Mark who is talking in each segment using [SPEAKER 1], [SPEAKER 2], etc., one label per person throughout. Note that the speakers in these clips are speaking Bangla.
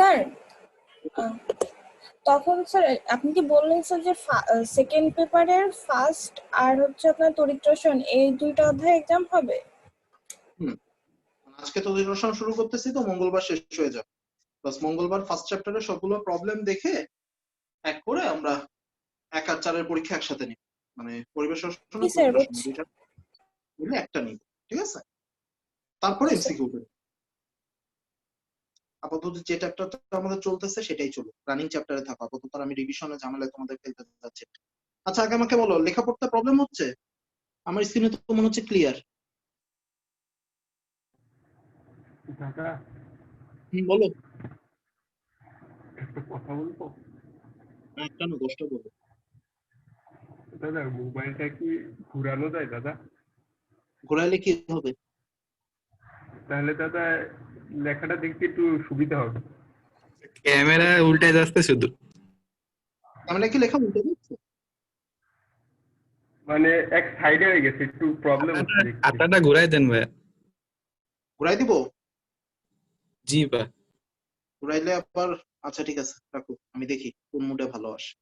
[SPEAKER 1] স্যার তখন স্যার আপনি কি বললেন স্যার যে সেকেন্ড পেপারের ফার্স্ট আর হচ্ছে আপনার তড়িৎ রসায়ন এই দুইটা অধ্যায় এক্সাম হবে?
[SPEAKER 2] আজকে তড়িৎ রসায়ন শুরু করতেছি তো মঙ্গলবার শেষ হয়ে যাবে। প্লাস মঙ্গলবার ফার্স্ট চ্যাপ্টারে সবগুলো প্রবলেম দেখে এক করে আমরা 1 আর 4 এর পরীক্ষা একসাথে নিব, মানে পরিবেশ রসায়ন আর তড়িৎ রসায়ন দুইটা মিলে একটা নিব, ঠিক আছে? তারপরে এমসিকিউ করব। আপাতত যে চ্যাপ্টারটা আমাদের চলতেছে সেটাই চলুক, রানিং চ্যাপ্টারে থাকো আপাতত। আমি রিভিশনে ঝামেলায় তোমাদের ফেলতে যাচ্ছি। আচ্ছা আগে আমাকে বলো, লেখা পড়তে প্রবলেম হচ্ছে? আমার স্ক্রিনে তো মনে হচ্ছে ক্লিয়ার।
[SPEAKER 3] দাদা
[SPEAKER 2] বলো।
[SPEAKER 3] একটা কথা বলবো?
[SPEAKER 2] একটা না 10টা বলো।
[SPEAKER 3] দাদা মোবাইলটা কি ঘুরানো যায় দাদা?
[SPEAKER 2] ঘোরাইলে কি হবে?
[SPEAKER 3] তাহলে দাদা লেখাটা দেখতে একটু সুবিধা হবে।
[SPEAKER 4] ক্যামেরা উল্টে যাচ্ছে শুধু।
[SPEAKER 2] আমরা কি লেখা উল্টে দিচ্ছি?
[SPEAKER 3] মানে এক সাইডে হয়ে গেছে, একটু প্রবলেম হচ্ছে দেখতে।
[SPEAKER 4] খাতাটা ঘুরাই দেন ভাই।
[SPEAKER 2] ঘুরাই দিব?
[SPEAKER 4] জি ভাই।
[SPEAKER 2] ঘুরাইলে আবার আচ্ছা ঠিক আছে রাখো, আমি দেখি কোন মুডে ভালো আসে।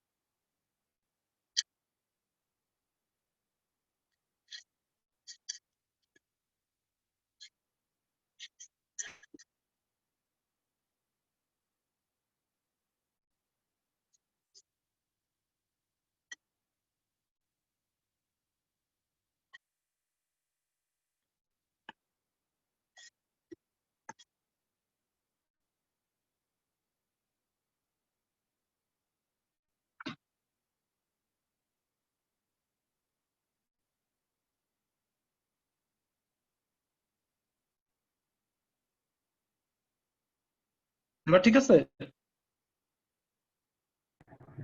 [SPEAKER 2] এবার ঠিক আছে?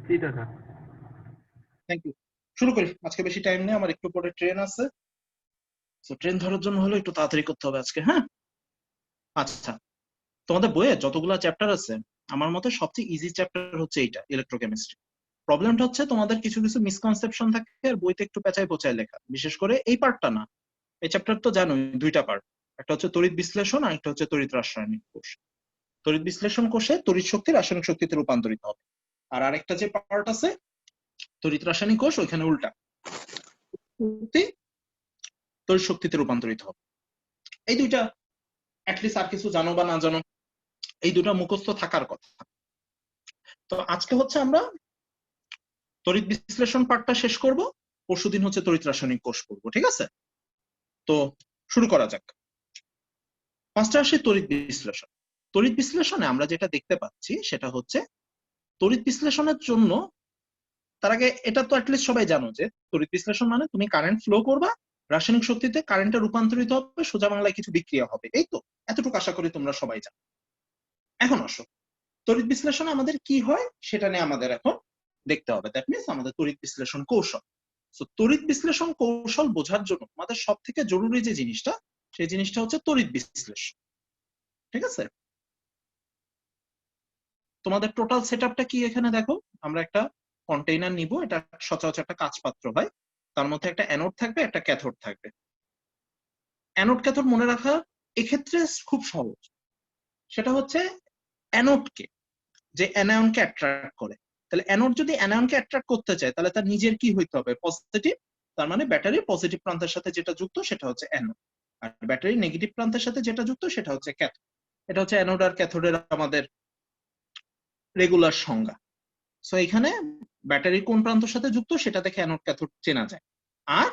[SPEAKER 3] জি দাদা।
[SPEAKER 2] Thank you. শুরু করি, আজকে বেশি টাইম নেই, আমার একটু পরে ট্রেন আছে। তো ট্রেন ধরার জন্য হলো একটু তাড়াতাড়ি করতে হবে আজকে, হ্যাঁ? আচ্ছা, তোমাদের বইয়ে যতগুলা চ্যাপ্টার আছে আমার মতে সবচেয়ে ইজি চ্যাপ্টার হচ্ছে এইটা, ইলেকট্রোকেমিস্ট্রি। প্রবলেমটা হচ্ছে তোমাদের কিছু কিছু মিসকনসেপশন থাকে আর বইতে একটু পেঁচায় পোচায় লেখা, বিশেষ করে এই পার্টটা না। এই চ্যাপ্টার তো জানোই দুইটা পার্ট, একটা হচ্ছে তড়িৎ বিশ্লেষণ আর একটা হচ্ছে তড়িৎ রাসায়নিক কোষ। তড়িৎ বিশ্লেষণ কোষে তড়িৎ শক্তি রাসায়নিক শক্তিতে রূপান্তরিত হবে, আর আরেকটা যে পার্ট আছে তড়িৎ রাসায়নিক কোষ, ওইখানে উল্টা, শক্তি তড়িৎ শক্তিতে রূপান্তরিত হবে। এই দুইটা অ্যাটলিস্ট আর কিছু জানো বা না জানো, এই দুটা মুখস্থ থাকার কথা। তো আজকে হচ্ছে আমরা তড়িৎ বিশ্লেষণ পার্টটা শেষ করব, পরশুদিন হচ্ছে তড়িৎ রাসায়নিক কোষ পড়বো, ঠিক আছে? তো শুরু করা যাক। ফার্স্টে আসে তড়িৎ বিশ্লেষণ। তড়িৎ বিশ্লেষণে আমরা যেটা দেখতে পাচ্ছি সেটা হচ্ছে তড়িৎ বিশ্লেষণের জন্য, তার আগে এটা তো অ্যাটলিস্ট সবাই জানো যে তড়িৎ বিশ্লেষণ মানে তুমি কারেন্ট ফ্লো করবা, রাসায়নিক শক্তিতে কারেন্টে রূপান্তরিত হবে, সোজা বাংলায় কিছু বিক্রিয়া হবে, এই তো এতটুকু আশা করি তোমরা সবাই জানো। এখন আসো, তড়িৎ বিশ্লেষণে আমাদের কি হয় সেটা নিয়ে আমাদের এখন দেখতে হবে। দ্যাট মিনস আমাদের তড়িৎ বিশ্লেষণ কৌশল। তো তড়িৎ বিশ্লেষণ কৌশল বোঝার জন্য আমাদের সব থেকে জরুরি যে জিনিসটা, সেই জিনিসটা হচ্ছে তড়িৎ বিশ্লেষণ, ঠিক আছে? তোমাদের টোটাল সেটআপটা কি এখানে দেখো, আমরা একটা কন্টেইনার নিব, এটা সচরাচর একটা কাঁচ পাত্র হয়, তার মধ্যে একটা অ্যানোড থাকবে একটা ক্যাথোড থাকবে। অ্যানোড ক্যাথোড মনে রাখা এক্ষেত্রে খুব সহজ, সেটা হচ্ছে অ্যানোডকে, যে অ্যানায়নকে অ্যাট্রাক্ট করে। তাহলে অ্যানোড যদি অ্যানায়নকে অ্যাট্রাক্ট করতে চায় তাহলে তার নিজের কি হইতে হবে? পজিটিভ। তার মানে ব্যাটারির পজিটিভ প্রান্তের সাথে যেটা যুক্ত সেটা হচ্ছে অ্যানোড, আর ব্যাটারির নেগেটিভ প্রান্তের সাথে যেটা যুক্ত সেটা হচ্ছে ক্যাথোড। এটা হচ্ছে অ্যানোড আর ক্যাথোডের আমাদের রেগুলার সংজ্ঞা। সো এখানে ব্যাটারি কোন প্রান্তের সাথে যুক্ত সেটা দেখে অ্যানোড ক্যাথোড চেনা যায়। আর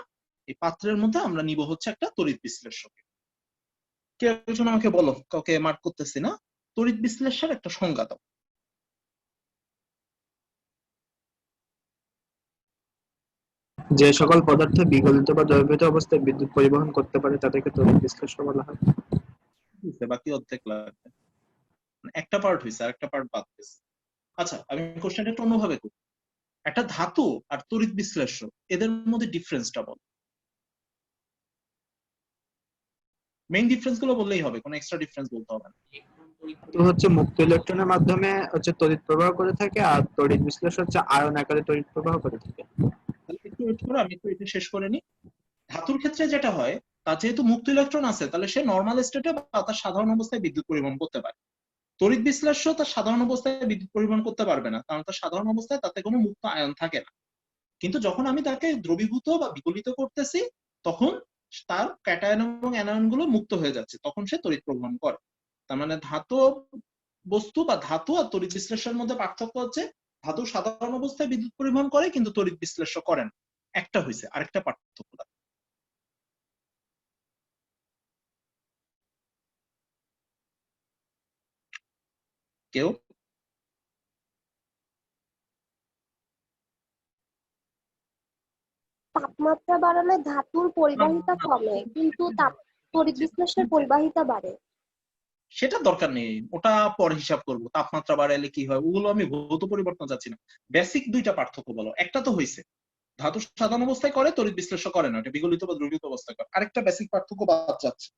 [SPEAKER 2] এই পাত্রের মধ্যে আমরা নিব হচ্ছে একটা তড়িৎ বিশ্লেষক। কেউ একজন আমাকে বলো, কাউকে মার্ক করতেছি না, তড়িৎ বিশ্লেষণ একটা সংজ্ঞা দাও।
[SPEAKER 4] যে সকল পদার্থ বিগলিত বা দ্রবীভূত অবস্থায় বিদ্যুৎ পরিবহন করতে পারে তাদেরকে তড়িৎ বিশ্লেষক বলা হয়।
[SPEAKER 2] বাকি অর্ধেক লাগবে, একটা পার্ট হয়েছে আর একটা পার্ট বাদ গেছে। আচ্ছা আমি কোশ্চেনটা একটু অন্যভাবে করি, একটা ধাতু আর তড়িৎ বিশ্লেষ্য এদের মধ্যে ডিফারেন্সটা বল। মেইন ডিফারেন্স গুলো বললেই হবে, কোনো এক্সট্রা ডিফারেন্স বলতে হবে না।
[SPEAKER 4] তো হচ্ছে মুক্ত ইলেকট্রনের মাধ্যমে হচ্ছে তড়িৎ প্রবাহ করে থাকে, আর তড়িৎ বিশ্লেষণ হচ্ছে আয়ন আকারে তড়িৎ প্রবাহ করে থাকে।
[SPEAKER 2] তাহলে একটু ওয়েট করো, আমি একটু এটা শেষ করে নিই। ধাতুর ক্ষেত্রে যেটা হয়, তার যেহেতু মুক্ত ইলেকট্রন আছে তাহলে সে নর্মাল স্টেটে বা তার সাধারণ অবস্থায় বিদ্যুৎ পরিবহন করতে পারে, তড়িৎ বিশ্লেষ্য তার সাধারণ অবস্থায় বিদ্যুৎ পরিবহন করতে পারবে না, কারণ তার সাধারণ অবস্থায় তাতে কোনো মুক্ত আয়ন থাকে না। কিন্তু যখন আমি তাকে দ্রবীভূত বা বিগলিত করতেছি তখন তার ক্যাটায়ন এবং অ্যানায়ন গুলো মুক্ত হয়ে যাচ্ছে, তখন সে তড়িৎ প্রবহন করে। তার মানে ধাতু বস্তু বা ধাতু আর তড়িৎ বিশ্লেষণের মধ্যে পার্থক্য হচ্ছে ধাতু সাধারণ অবস্থায় বিদ্যুৎ পরিবহন করে কিন্তু তড়িৎ বিশ্লেষ্য করে না। একটা হয়েছে, আরেকটা পার্থক্য। কেউ
[SPEAKER 5] তাপমাত্রা বাড়ালে ধাতুর পরিবাহিতা কমে, কিন্তু তড়িৎ বিশ্লেষণের পরিবাহিতা বাড়ে।
[SPEAKER 2] সেটা দরকার নেই, ওটা পরে হিসাব করব। তাপমাত্রা বাড়াইলে কি হয় ওগুলো আমি ভৌত পরিবর্তন যাচ্ছি না। বেসিক দুইটা পার্থক্য বলো। একটা তো হয়েছে ধাতু সাধারণ অবস্থায় করে, তড়িৎ বিশ্লেষ্য করে না, এটা বিগলিত বা দ্রবীভূত অবস্থায় করে। আরেকটা বেসিক পার্থক্য বাদ যাচ্ছে।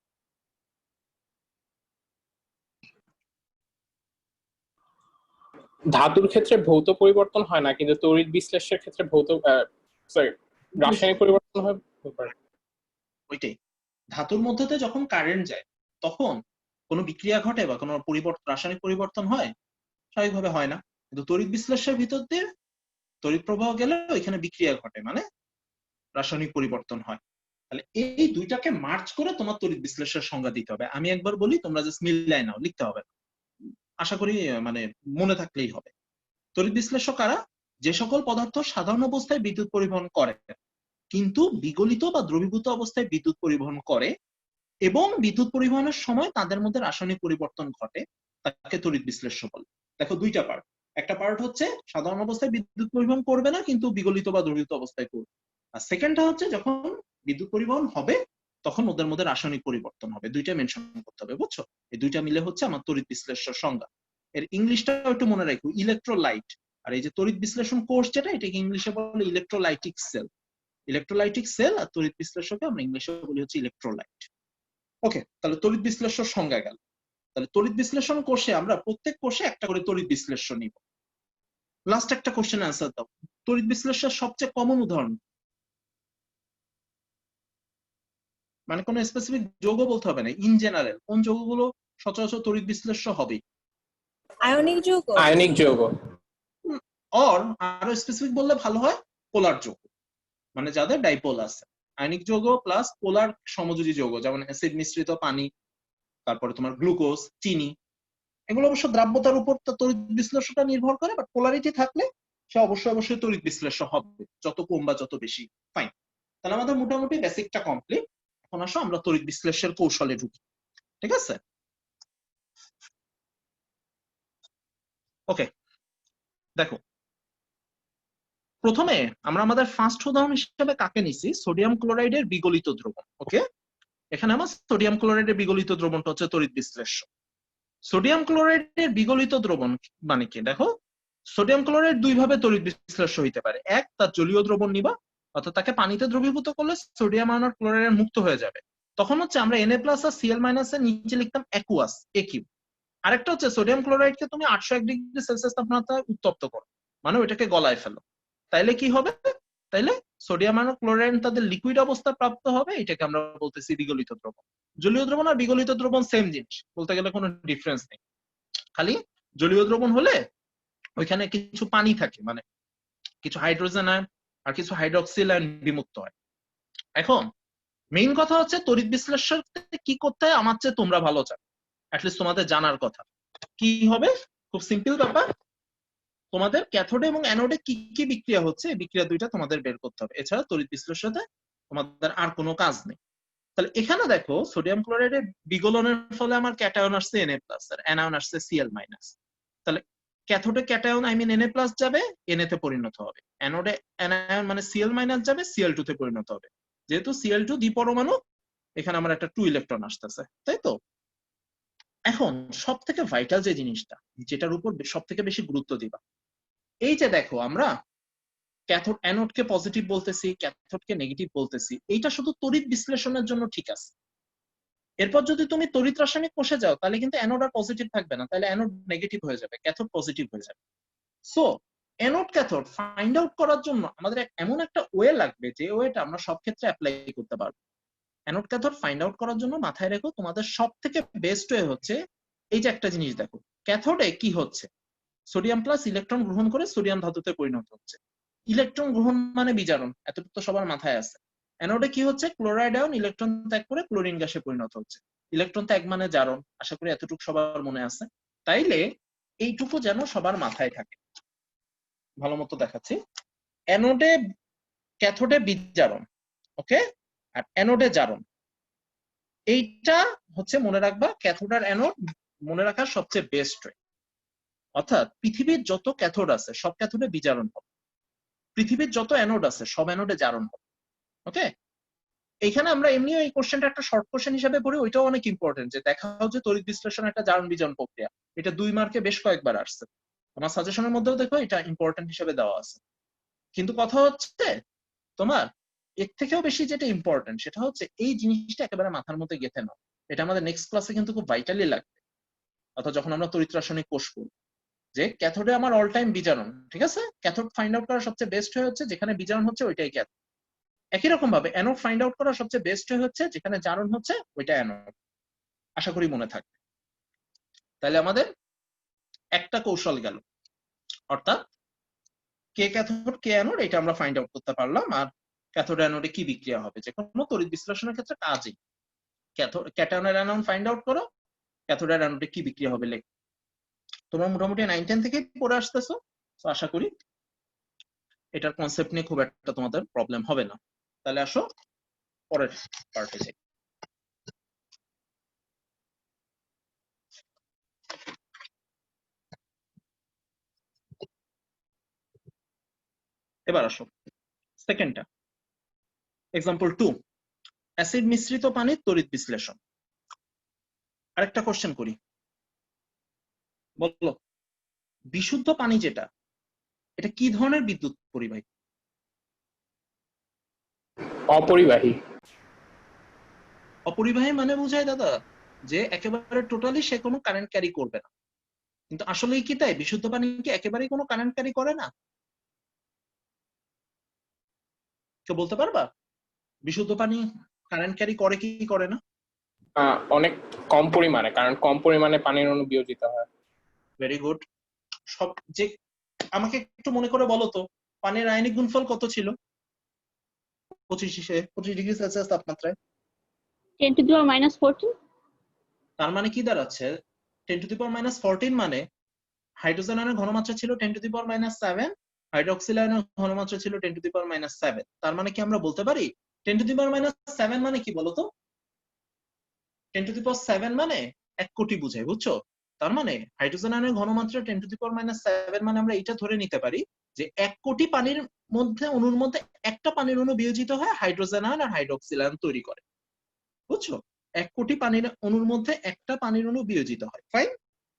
[SPEAKER 6] ধাতুর ক্ষেত্রে ভৌত পরিবর্তন হয় না, কিন্তু তড়িৎ বিশ্লেষণের ক্ষেত্রে রাসায়নিক পরিবর্তন হয়।
[SPEAKER 2] ওইটাই, ধাতুর মধ্যে দিয়ে যখন কারেন্ট যায় তখন কোনো বিক্রিয়া ঘটে বা কোনো রাসায়নিক পরিবর্তন হয়? স্বাভাবিকভাবে হয় না। কিন্তু তড়িৎ বিশ্লেষণের ভিতর দিয়ে তড়িৎ প্রবাহ গেলে ওইখানে বিক্রিয়া ঘটে, মানে রাসায়নিক পরিবর্তন হয়। তাহলে এই দুইটাকে মার্চ করে তোমার তড়িৎ বিশ্লেষণের সংজ্ঞা দিতে হবে। আমি একবার বলি, তোমরা জাস্ট মিলাই নাও, লিখতে হবে, আশা করি মানে মনে থাকলেই হবে। তড়িৎ বিশ্লেষ্য কারা? যে সকল পদার্থ সাধারণ অবস্থায় বিদ্যুৎ পরিবহন করে কিন্তু বিগলিত বা দ্রবীভূত অবস্থায় বিদ্যুৎ পরিবহন করে এবং বিদ্যুৎ পরিবহনের সময় তাদের মধ্যে রাসায়নিক পরিবর্তন ঘটে, তাকে তড়িৎ বিশ্লেষ্য বলে। দেখো দুইটা পার্ট, একটা পার্ট হচ্ছে সাধারণ অবস্থায় বিদ্যুৎ পরিবহন করবে না কিন্তু বিগলিত বা দ্রবীভূত অবস্থায় করবে, আর সেকেন্ডটা হচ্ছে যখন বিদ্যুৎ পরিবহন হবে তখন ওদের মধ্যে রাসায়নিক পরিবর্তন হবে। দুইটা মেনশন করতে হবে, বুঝছো? এই দুইটা মিলে হচ্ছে আমার তড়িৎ বিশ্লেষ্য সংজ্ঞা। এর ইংলিশটাও একটু মনে রাখো, ইলেকট্রোলাইট। আর এই যে তড়িৎ বিশ্লেষণ কোর্স যেটা, এটাকে ইংলিশে বলে ইলেকট্রোলাইটিক সেল। ইলেকট্রোলাইটিক সেল আর তড়িৎ বিশ্লেষ্যকে আমরা ইংলিশে বলি হচ্ছে ইলেকট্রোলাইট। ওকে, তাহলে তড়িৎ বিশ্লেষ্য সংজ্ঞা গেল। তাহলে তড়িৎ বিশ্লেষণ কোর্সে আমরা প্রত্যেক কোর্সে একটা করে তড়িৎ বিশ্লেষ্য নিব। লাস্ট একটা কোশ্চেন অ্যান্সার দাও, তড়িৎ বিশ্লেষণের সবচেয়ে কমন উদাহরণ, মানে কোনো স্পেসিফিক যৌগ বলতে হবে না, ইন জেনারেল কোন যৌগগুলো সচরাচর তড়িৎ বিশ্লেষ্য হবে?
[SPEAKER 1] আয়নিক যৌগ।
[SPEAKER 6] আয়নিক যৌগ।
[SPEAKER 2] অর আরো স্পেসিফিক বললে ভালো হয়, পোলার যৌগ, মানে যাদের ডাইপোল আছে। আয়নিক যৌগ প্লাস পোলার সমযোজী যৌগ, যেমন অ্যাসিড মিশ্রিত পানি, তারপরে তোমার গ্লুকোজ, চিনি, এগুলো অবশ্য দ্রাব্যতার উপর তড়িৎ বিশ্লেষ্যটা নির্ভর করে, বাট পোলারিটি থাকলে সে অবশ্যই তড়িৎ বিশ্লেষ্য হবে, যত কম বা যত বেশি। ফাইন, তাহলে আমাদের মোটামুটি বেসিকটা কমপ্লিট। এখন আসো আমরা তড়িৎ বিশ্লেষণের কৌশলে ঢুকি, ঠিক আছে? ওকে, দেখো প্রথমে আমরা আমাদের ফার্স্ট উদাহরণ হিসেবে কাকে নিছি? সোডিয়াম ক্লোরাইডের বিগলিত দ্রবণ। ওকে, এখানে আমার সোডিয়াম ক্লোরাইডের বিগলিত দ্রবণটা হচ্ছে তড়িৎ বিশ্লেষ্য। সোডিয়াম ক্লোরাইডের বিগলিত দ্রবণ মানে কি? দেখো, সোডিয়াম ক্লোরাইড দুই ভাবে তড়িৎ বিশ্লেষ্য হইতে পারে। এক, তার জলীয় দ্রবণ নিবা, অর্থাৎ তাকে পানিতে দ্রবীভূত করলে সোডিয়াম আয়ন আর ক্লোরাইড মুক্ত হয়ে যাবে, তখন হচ্ছে আমরা Na+ আর Cl- এর নিচে লিখতাম অ্যাকুয়াস, AQ। আরেকটা হচ্ছে সোডিয়াম ক্লোরাইডকে তুমি 801 ডিগ্রি সেলসিয়াস তাপমাত্রায় উত্তপ্ত করো, মানে ওইটাকে গলায় ফেলো, তাইলে কি হবে? তাইলে সোডিয়াম আয়ন ক্লোরাইড তাদের লিকুইড অবস্থা প্রাপ্ত হবে, এটাকে আমরা বলতেছি বিগলিত দ্রবণ। জলীয় দ্রবণ আর বিগলিত দ্রবণ সেম জিনিস, বলতে গেলে কোনো ডিফারেন্স নেই, খালি জলীয় দ্রবণ হলে ওইখানে কিছু পানি থাকে, মানে কিছু হাইড্রোজেন আয়ন আর কিছু হাইড্রক্সিল আয়ন বিমুক্ত হয়। এখন মেইন কথা হচ্ছে তড়িৎ বিশ্লেষণ কি করতে হয় আমার চেয়ে তোমরা ভালো জানো, অ্যাটলিস্ট তোমাদের জানার কথা। কি হবে? খুব সিম্পল ব্যাপার, তোমাদের ক্যাথোডে এবং অ্যানোডে কি কি বিক্রিয়া হচ্ছে এই বিক্রিয়া দুইটা তোমাদের বের করতে হবে, এছাড়া তড়িৎ বিশ্লেষণে তোমাদের আর কোনো কাজ নেই। তাহলে এখানে দেখো, সোডিয়াম ক্লোরাইডের বিগলনের ফলে আমার ক্যাটায়ন আসছে Na+ আর অ্যানায়ন আসছে Cl-। তাহলে ক্যাথোডে ক্যাটায়ন Na+ যাবে, Na তে পরিণত হবে, অ্যানোডে অ্যানায়ন মানে Cl- যাবে, Cl2 তে পরিণত হবে। যেহেতু Cl2 দ্বিপরমাণু, এখানে আমার একটা 2 ইলেকট্রন আসতেছে, তাই তো? এখন সব থেকে ভাইটাল যে জিনিসটা, যেটার উপর সব থেকে বেশি গুরুত্ব দিবা, এই যে দেখো আমরা ক্যাথোড অ্যানোডকে পজিটিভ বলতেছি, ক্যাথোডকে নেগেটিভ বলতেছি, এইটা শুধু তড়িৎ বিশ্লেষণের জন্য ঠিক আছে। এরপর যদি তুমি তড়িৎ রাসায়নিক কোষে যাও তাহলে কিন্তু অ্যানোড আর পজিটিভ থাকবে না, তাহলে অ্যানোড নেগেটিভ হয়ে যাবে, ক্যাথোড পজিটিভ হয়ে যাবে। So anode cathode find out করার জন্য আমাদের এমন একটা ওয়ে লাগবে যে ওয়েটা আমরা সব ক্ষেত্রে অ্যাপ্লাই করতে পারবো। অ্যানোড ক্যাথোড ফাইন্ড আউট করার জন্য মাথায় রেখো, তোমাদের সব থেকে বেস্ট ওয়ে হচ্ছে এই যে একটা জিনিস দেখো, ক্যাথোডে কি হচ্ছে, সোডিয়াম প্লাস ইলেকট্রন গ্রহণ করে সোডিয়াম ধাতুতে পরিণত হচ্ছে। ইলেকট্রন গ্রহণ মানে বিজারণ, এতটুকু তো সবার মাথায় আছে। অ্যানোডে কি হচ্ছে, ক্লোরাইড আয়ন ইলেকট্রন ত্যাগ করে ক্লোরিন গ্যাসে পরিণত হচ্ছে। ইলেকট্রন ত্যাগ মানে জারণ, আশা করি এতটুকু সবার মনে আছে। তাইলে এইটুকু যেন সবার মাথায় থাকে। ভালো মতো দেখাচ্ছি। অ্যানোডে ক্যাথোডে বিজারণ, ওকে, আর অ্যানোডে জারণ। এইটা হচ্ছে মনে রাখবা, ক্যাথোড আর অ্যানোড মনে রাখার সবচেয়ে বেস্ট ওয়ে। অর্থাৎ পৃথিবীর যত ক্যাথোড আছে সব ক্যাথোডে বিজারণ হবে, পৃথিবীর যত অ্যানোড আছে সব অ্যানোডে জারণ হবে। ওকে, এখানে আমরা এমনিও এই কোশ্চেনটা একটা শর্ট কোশ্চেন হিসেবে পড়ি, ওইটাও অনেক ইম্পর্টেন্ট, যে দেখাও যে তড়িৎ বিশ্লেষণ একটা জারণ বিজারণ প্রক্রিয়া। এটা 2 মার্কে বেশ কয়েকবার আসছে, আমার সাজেশনের মধ্যেও দেখো এটা ইম্পর্টেন্ট হিসেবে দেওয়া আছে। কিন্তু কথা হচ্ছে তোমার এর থেকেও বেশি যেটা ইম্পর্টেন্ট সেটা হচ্ছে এই জিনিসটা একেবারে মাথার মধ্যে গেঁথে নাও। এটা আমাদের নেক্সট ক্লাসে কিন্তু খুব ভাইটালি লাগবে, অর্থাৎ যখন আমরা তড়িৎ রাসায়নিক কোষ পড়ব, যে ক্যাথোডে আমার অল টাইম বিজারণ, ঠিক আছে, ক্যাথোড ফাইন্ড আউট করার সবচেয়ে বেস্ট হয়ে হচ্ছে যেখানে বিজারণ হচ্ছে ওইটাই ক্যাথোড। একই রকম ভাবে অ্যানোড ফাইন্ড আউট করার সবচেয়ে বেস্ট হয়ে হচ্ছে যেখানে জারণ হচ্ছে ওইটা অ্যানোড। আশা করি মনে থাকবে। তাহলে আমাদের একটা কৌশল গেল, অর্থাৎ কে ক্যাথোড কে অ্যানোড এটা আমরা ফাইন্ড আউট করতে পারলাম। আর ক্যাথোড অ্যানোডে কি বিক্রিয়া হবে, যে কোনো তড়িৎ বিশ্লেষণের ক্ষেত্রে কাজই ক্যাথোড ক্যাটায়ন আর অ্যানোন ফাইন্ড আউট করো, ক্যাথোড আর অ্যানোডে কি বিক্রিয়া হবে লেখ। তোমরা মোটামুটি 9-10 থেকে পড়ে আসতেছো, তো আশা করি এটার কনসেপ্ট নিয়ে খুব একটা তোমাদের প্রবলেম হবে না। তাহলে আসো পরের পার্টে যাই। এবার আসো সেকেন্ডটা, এক্সাম্পল 2, অ্যাসিড মিশ্রিত পানির তড়িৎ বিশ্লেষণ। আরেকটা কোশ্চেন করি, বলো বিশুদ্ধ পানি যেটা, এটা কি ধরনের বিদ্যুৎ পরিবাহী?
[SPEAKER 6] অপরিবাহী।
[SPEAKER 2] অপরিবাহী মানে বোঝায় দাদা যে একেবারে টোটালি সে কোনো কারেন্ট ক্যারি করবে না, কিন্তু আসলেই কি তাই? বিশুদ্ধ পানি কি একেবারেই কোনো কারেন্ট ক্যারি করে না? কেউ বলতে পারবা বিশুদ্ধ পানি কারেন্ট ক্যারি করে কি করে না?
[SPEAKER 6] অনেক কম পরিমাণে, কারণ কম পরিমাণে পানির অণু বিয়োজিত হয়।
[SPEAKER 2] Very good. সব যে আমাকে একটু মনে করে বলো তো, পানির রাসায়নিক গুণফল কত ছিল 25 ডিগ্রি সেলসিয়াস তাপমাত্রায়?
[SPEAKER 5] 10 to the power minus 14.
[SPEAKER 2] তার মানে কি দাঁড়াচ্ছে, 10 টু দি পাওয়ার মাইনাস 14 মানে হাইড্রোজেন আয়নের ঘনমাত্রা ছিল 10 to the power minus 7, hydroxyl আয়নের ঘনমাত্রা ছিল 10 টু দি পাওয়ার মাইনাস 7। তার মানে কি আমরা বলতে পারি 10 টু দি পাওয়ার মাইনাস 7 মানে কি বলতো? 10 টু দি পাওয়ার 7 মানে 1 কোটি বোঝায়, বুঝছো? তার মানে হাইড্রোজেন আয়নের ঘনমাত্রা 10 টু দি পাওয়ার মাইনাস 7 মানে আমরা এটা ধরে নিতে পারি যে 1 কোটি পানির মধ্যে অণুর মধ্যে একটা পানির অণু বিয়োজিত হয় হাইড্রোজেন আয়ন আর হাইড্রোক্সিল আয়ন তৈরি করে, বুঝছো? 1 কোটি পানির অণুর মধ্যে একটা পানির অণু বিয়োজিত হয়, ফাইন।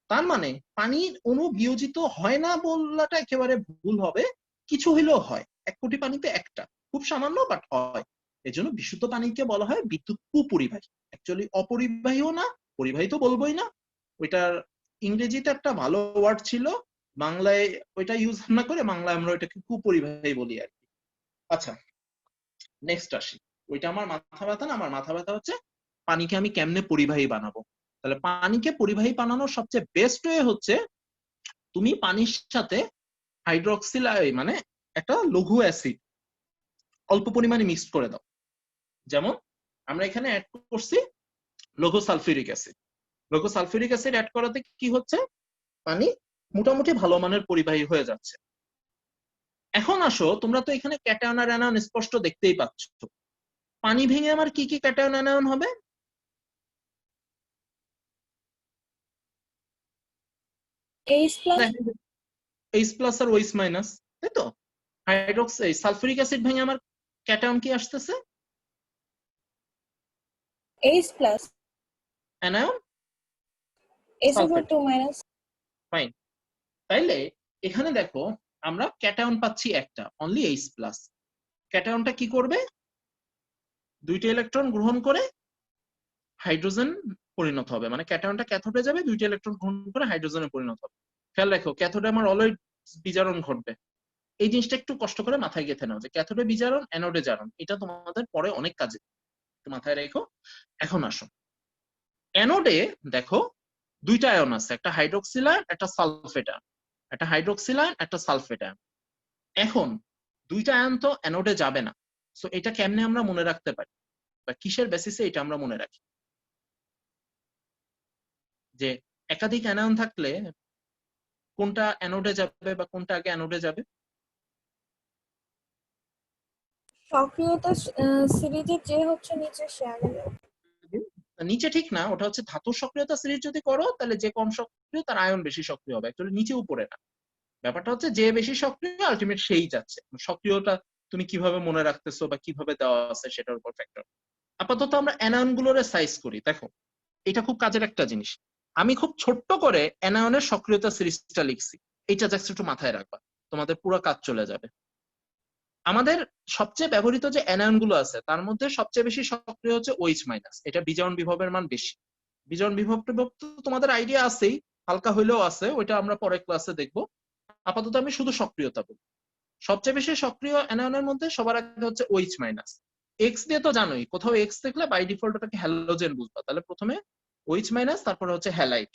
[SPEAKER 2] তার মানে পানির অণু বিয়োজিত হয় না বলাটা একেবারে ভুল হবে, কিছু হইলেও হয়। 1 কোটি পানিতে একটা, খুব সামান্য বাট হয়। এজন্য বিশুদ্ধ পানিকে বলা হয় বিদ্যুৎ কুপরিবাহী। অ্যাকচুয়ালি অপরিবাহীও না, পরিবাহী তো বলবোই না, ওইটার ইংরেজিতে একটা ভালো ওয়ার্ড ছিল, বাংলায় ওইটা ইউজ না করে বাংলায় আমরা ওইটাকে কুপরিবাহী বলি আর কি। আচ্ছা নেক্সট আসি, ওইটা আমার মাথা ব্যথা না, আমার মাথা ব্যথা হচ্ছে পানিকে আমি কেমনে পরিবাহী বানাবো। তাহলে পানিকে পরিবাহী বানানোর সবচেয়ে বেস্ট ওয়ে হচ্ছে তুমি পানির সাথে হাইড্রোক্সিল মানে একটা লঘু অ্যাসিড অল্প পরিমাণে মিক্সড করে দাও। যেমন আমরা এখানে অ্যাড করছি লঘু সালফিউরিক অ্যাসিড। লঘু সালফিউরিক অ্যাসিড অ্যাড করাতে কি হচ্ছে, পানি মোটামুটি ভালো মানের পরিবাহী হয়ে যাচ্ছে। এখন আসো, তোমরা তো এখানে ক্যাটায়ন আর অ্যানায়ন স্পষ্ট দেখতেই পাচ্ছ। পানি ভেঙে আমার কি কি ক্যাটায়ন অ্যানায়ন হবে? H প্লাস আর OH মাইনাস, তাই তো? সালফিউরিক অ্যাসিড ভেঙে আমার ক্যাটায়ন কি আসতেছে?
[SPEAKER 1] H plus
[SPEAKER 2] anion
[SPEAKER 1] SO2
[SPEAKER 2] fine. তাইলে এখানে দেখো আমরা ক্যাটায়ন পাচ্ছি একটা, অনলি H প্লাস। ক্যাটায়নটা কি করবে, দুইটা ইলেকট্রন গ্রহণ করে হাইড্রোজেন পরিণত হবে, মানে ক্যাটায়নটা ক্যাথোডে যাবে, দুইটা ইলেকট্রন গ্রহণ করে হাইড্রোজেনে পরিণত হবে। খেয়াল রাখো ক্যাথোডে আমার অলওয়েজ বিজারণ ঘটবে, এই জিনিসটা একটু কষ্ট করে মাথায় গেঁথে নাও যে ক্যাথোডে বিজারণ অ্যানোডে জারণ, এটা তোমাদের পরে অনেক কাজে, মাথায় রেখো। এখন আসো অ্যানোডে, দেখো দুইটা আয়ন আছে, একটা হাইড্রোক্সিল আয়ন, একটা সালফেট আয়ন, একটা হাইড্রোক্সিল আয়ন, একটা সালফেট আয়ন। এখন দুইটা আয়ন তো অ্যানোডে যাবে না, সো এটা কেমনে আমরা মনে রাখতে পারি বা কিসের বেসিসে এটা আমরা মনে রাখি যে একাধিক অ্যানায়ন থাকলে কোনটা অ্যানোডে যাবে বা কোনটা আগে অ্যানোডে যাবে?
[SPEAKER 1] সক্রিয়তা সিরিজে যে হচ্ছে নিচে সে আগে যাবে।
[SPEAKER 2] নিচে ঠিক না, ওটা হচ্ছে ধাতুর সক্রিয়তা সিরিজ যদি করো তাহলে যে কম সক্রিয় তার আয়ন বেশি সক্রিয় হবে, অ্যাকচুয়ালি নিচে উপরে না। ব্যাপারটা হচ্ছে যে বেশি সক্রিয় আলটিমেট সেই যাচ্ছে। সক্রিয়তা তুমি কিভাবে মনে রাখতেছো বা কিভাবে দেওয়া আছে সেটার উপর ফ্যাক্টর। আপাতত আমরা অ্যানায়ন গুলোর সাইজ করি। দেখো এটা খুব কাজের একটা জিনিস। আমি খুব ছোট্ট করে অ্যানায়নের সক্রিয়তা সিরিজটা লিখছি, এটা জাস্ট একটু মাথায় রাখবা, তোমাদের পুরো কাজ চলে যাবে। আমাদের সবচেয়ে ব্যবহৃত যে অ্যানায়ন গুলো আছে তার মধ্যে সবচেয়ে বেশি সক্রিয় হচ্ছে OH মাইনাস। এটা বিজারণ বিভবের মান বেশি। বিজারণ বিভব তো তোমাদের আইডিয়া আছেই, হালকা হইলেও আছে, ওইটা আমরা পরের ক্লাসে দেখবো। আপাতত আমি শুধু সক্রিয়তা বলি। সবচেয়ে বেশি সক্রিয় অ্যানায়নের মধ্যে সবার আগে হচ্ছে OH মাইনাস। এক্স দিয়ে তো জানোই, কোথাও এক্স দেখলে বাই ডিফল্ট ওটাকে হ্যালোজেন বুঝবা, তাহলে প্রথমে OH মাইনাস, তারপরে হচ্ছে হ্যালাইড।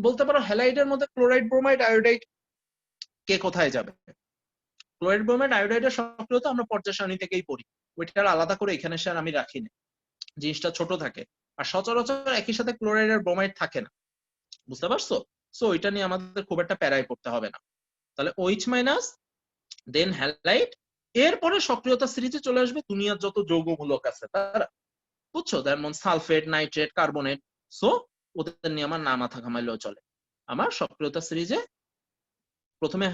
[SPEAKER 2] বলতে পারো হ্যালাইডের মধ্যে ক্লোরাইড, ব্রোমাইড, আয়োডাইড কে কোথায় যাবে? ক্লোরাইড, ব্রোমাইড, আয়োডাইডের সক্রিয়তা আমরা পর্যায় সারণী থেকেই পড়ি, ওইটা আলাদা করে এখানে স্যার আমি রাখি না, জিনিসটা ছোট থাকে। আর সচরাচর একই সাথে ক্লোরাইড আর ব্রোমাইড থাকে না, বুঝতে পারছো? সো ওইটা নিয়ে আমাদের খুব একটা প্যারায় পড়তে হবে না। তাহলে OH মাইনাস, দেন হ্যালাইড, এরপরে সক্রিয়তা সিরিজে চলে আসবে দুনিয়ার যত যৌগমূলক আছে তারা, বুঝছো? যেমন সালফেট, নাইট্রেট, কার্বনেট। সো ওদের নিয়ে আমার না মাথা ঘামাইলেও চলে। আমার সক্রিয়তা সিরিজে প্রথমে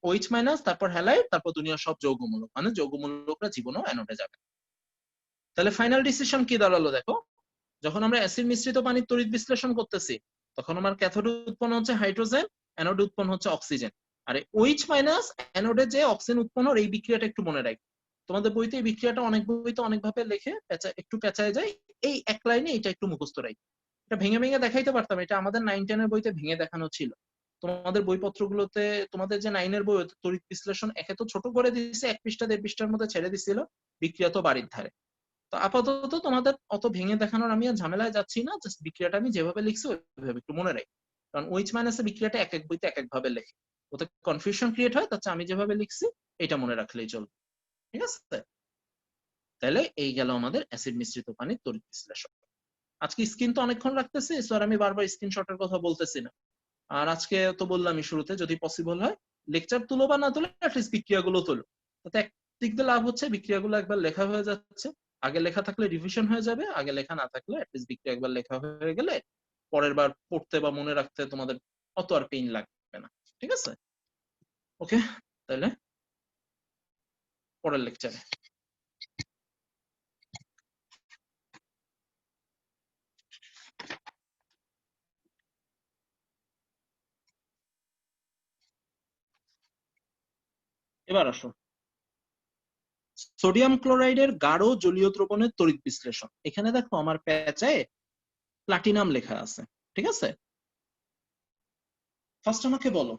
[SPEAKER 2] OH মাইনাস, তারপর হ্যালাইড, তারপর দুনিয়ার সব যৌগমূলক, মানে যৌগমূলকরা জীবনেও অ্যানোডে যাবে। তাহলে ফাইনাল ডিসিশন কি দাঁড়ালো দেখো, যখন আমরা অ্যাসিড মিশ্রিত পানির তড়িৎ বিশ্লেষণ করতেছি তখন আমার ক্যাথোডে উৎপন্ন হচ্ছে হাইড্রোজেন, অ্যানোডে উৎপন্ন হচ্ছে অক্সিজেন। আর OH মাইনাস অ্যানোডে যে অক্সিজেন উৎপন্ন, এই বিক্রিয়াটা একটু মনে রাখবে। তোমাদের বইতে এই বিক্রিয়াটা অনেক বইতে অনেক ভাবে লেখে, একটু পেঁচায় যায়, এই এক লাইনে এটা একটু মুখস্থ রাখবে। এটা ভেঙে ভেঙে দেখাইতে পারতাম, এটা আমাদের 9-10 এর বইতে ভেঙে দেখানো ছিল। তোমাদের বইপত্রগুলোতে, তোমাদের যে 9 এর বই, তড়িৎ বিশ্লেষণ একে তো ছোট করে দিয়েছে, 1 পৃষ্ঠা 1.5 পৃষ্ঠার মধ্যে ছেড়ে দিছিল, বিক্রিয়া তো বাড়ির ধারে। তো আপাতত তোমাদের অত ভেঙে দেখানোর আমি আর ঝামেলায় যাচ্ছি না, জাস্ট বিক্রিয়াটা আমি যেভাবে লিখছি ওইভাবে একটু মনে রাখি। কারণ OH মাইনাসের বিক্রিয়াটা এক এক বইতে এক এক ভাবে লেখে, ওতে কনফিউশন ক্রিয়েট হয়, তার চেয়ে আমি যেভাবে লিখছি এটা মনে রাখলেই চলবে। ঠিক আছে? তাহলে এই গেল আমাদের অ্যাসিড মিশ্রিত পানির তড়িৎ বিশ্লেষণ। আজকে স্ক্রিন তো অনেকক্ষণ রাখতেছি, স্যার আমি বারবার স্ক্রিনশটের কথা বলতেছি না। আর আজকে তো বললামই শুরুতে, যদি পসিবল হয় লেকচার তুলো বা না তুলো, অ্যাটলিস্ট বিক্রিয়াগুলো তুলো। তাতে একদিক দিয়ে লাভ হচ্ছে, বিক্রিয়াগুলো একবার লেখা হয়ে যাচ্ছে। আগে লেখা থাকলে রিভিশন হয়ে যাবে, আগে লেখা না থাকলে অ্যাটলিস্ট বিক্রিয়া একবার লেখা হয়ে গেলে পরের বার পড়তে বা মনে রাখতে তোমাদের অত আর পেইন লাগবে না। ঠিক আছে? ওকে, তাহলে পরের লেকচারে। এবার আসো সোডিয়াম ক্লোরাইডের গাঢ় জলীয় দ্রবণের তড়িৎ বিশ্লেষণ। এখানে দেখো আমার প্যাচায় প্লাটিনাম লেখা আছে, ঠিক আছে? ফার্স্ট আমাকে বলো,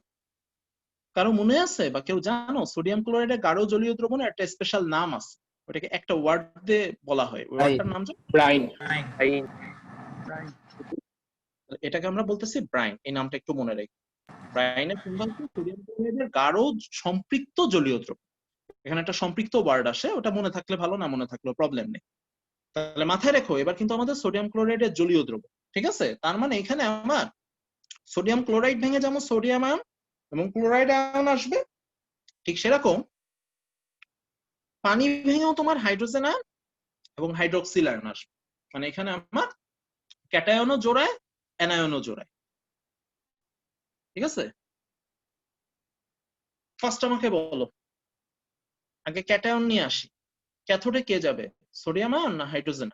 [SPEAKER 2] কারো মনে আছে বা কেউ জানো সোডিয়াম ক্লোরাইডের গাঢ় জলীয় দ্রবণের একটা স্পেশাল নাম আছে, ওটাকে একটা ওয়ার্ড দিয়ে বলা হয়, ওই ওয়ার্ডটার নাম জানো?
[SPEAKER 6] ব্রাইন।
[SPEAKER 2] এটাকে আমরা বলতেছি ব্রাইন। এই নামটা একটু মনে রাখি। ব্রাইনের সংজ্ঞা হচ্ছে সোডিয়াম ক্লোরাইডের গাঢ় সম্পৃক্ত জলীয় দ্রবণ। এখানে একটা সম্পৃক্ত ওয়ার্ড আসে, ওটা মনে থাকলে ভালো, না মনে থাকলেও প্রবলেম নেই। তাহলে মাথায় রেখো, এবার কিন্তু আমাদের সোডিয়াম ক্লোরাইডের জলীয় দ্রবণ, ঠিক আছে? তার মানে এখানে আমার সোডিয়াম ক্লোরাইড ভেঙে যেমন সোডিয়াম আয়ন এবং ক্লোরাইড আয়ন আসবে, ঠিক সেরকম পানি ভেঙেও তোমার হাইড্রোজেন আয়ন এবং হাইড্রোক্সিল আয়ন আসবে। মানে এখানে আমার ক্যাটায়নও জোড়ায়, অ্যানায়নও জোড়ায়। ঠিক আছে? ফার্স্ট আমাকে বলো, আগে ক্যাটায়ন নিয়ে আসি, ক্যাথোডে কে যাবে, সোডিয়াম আয়ন না হাইড্রোজেন?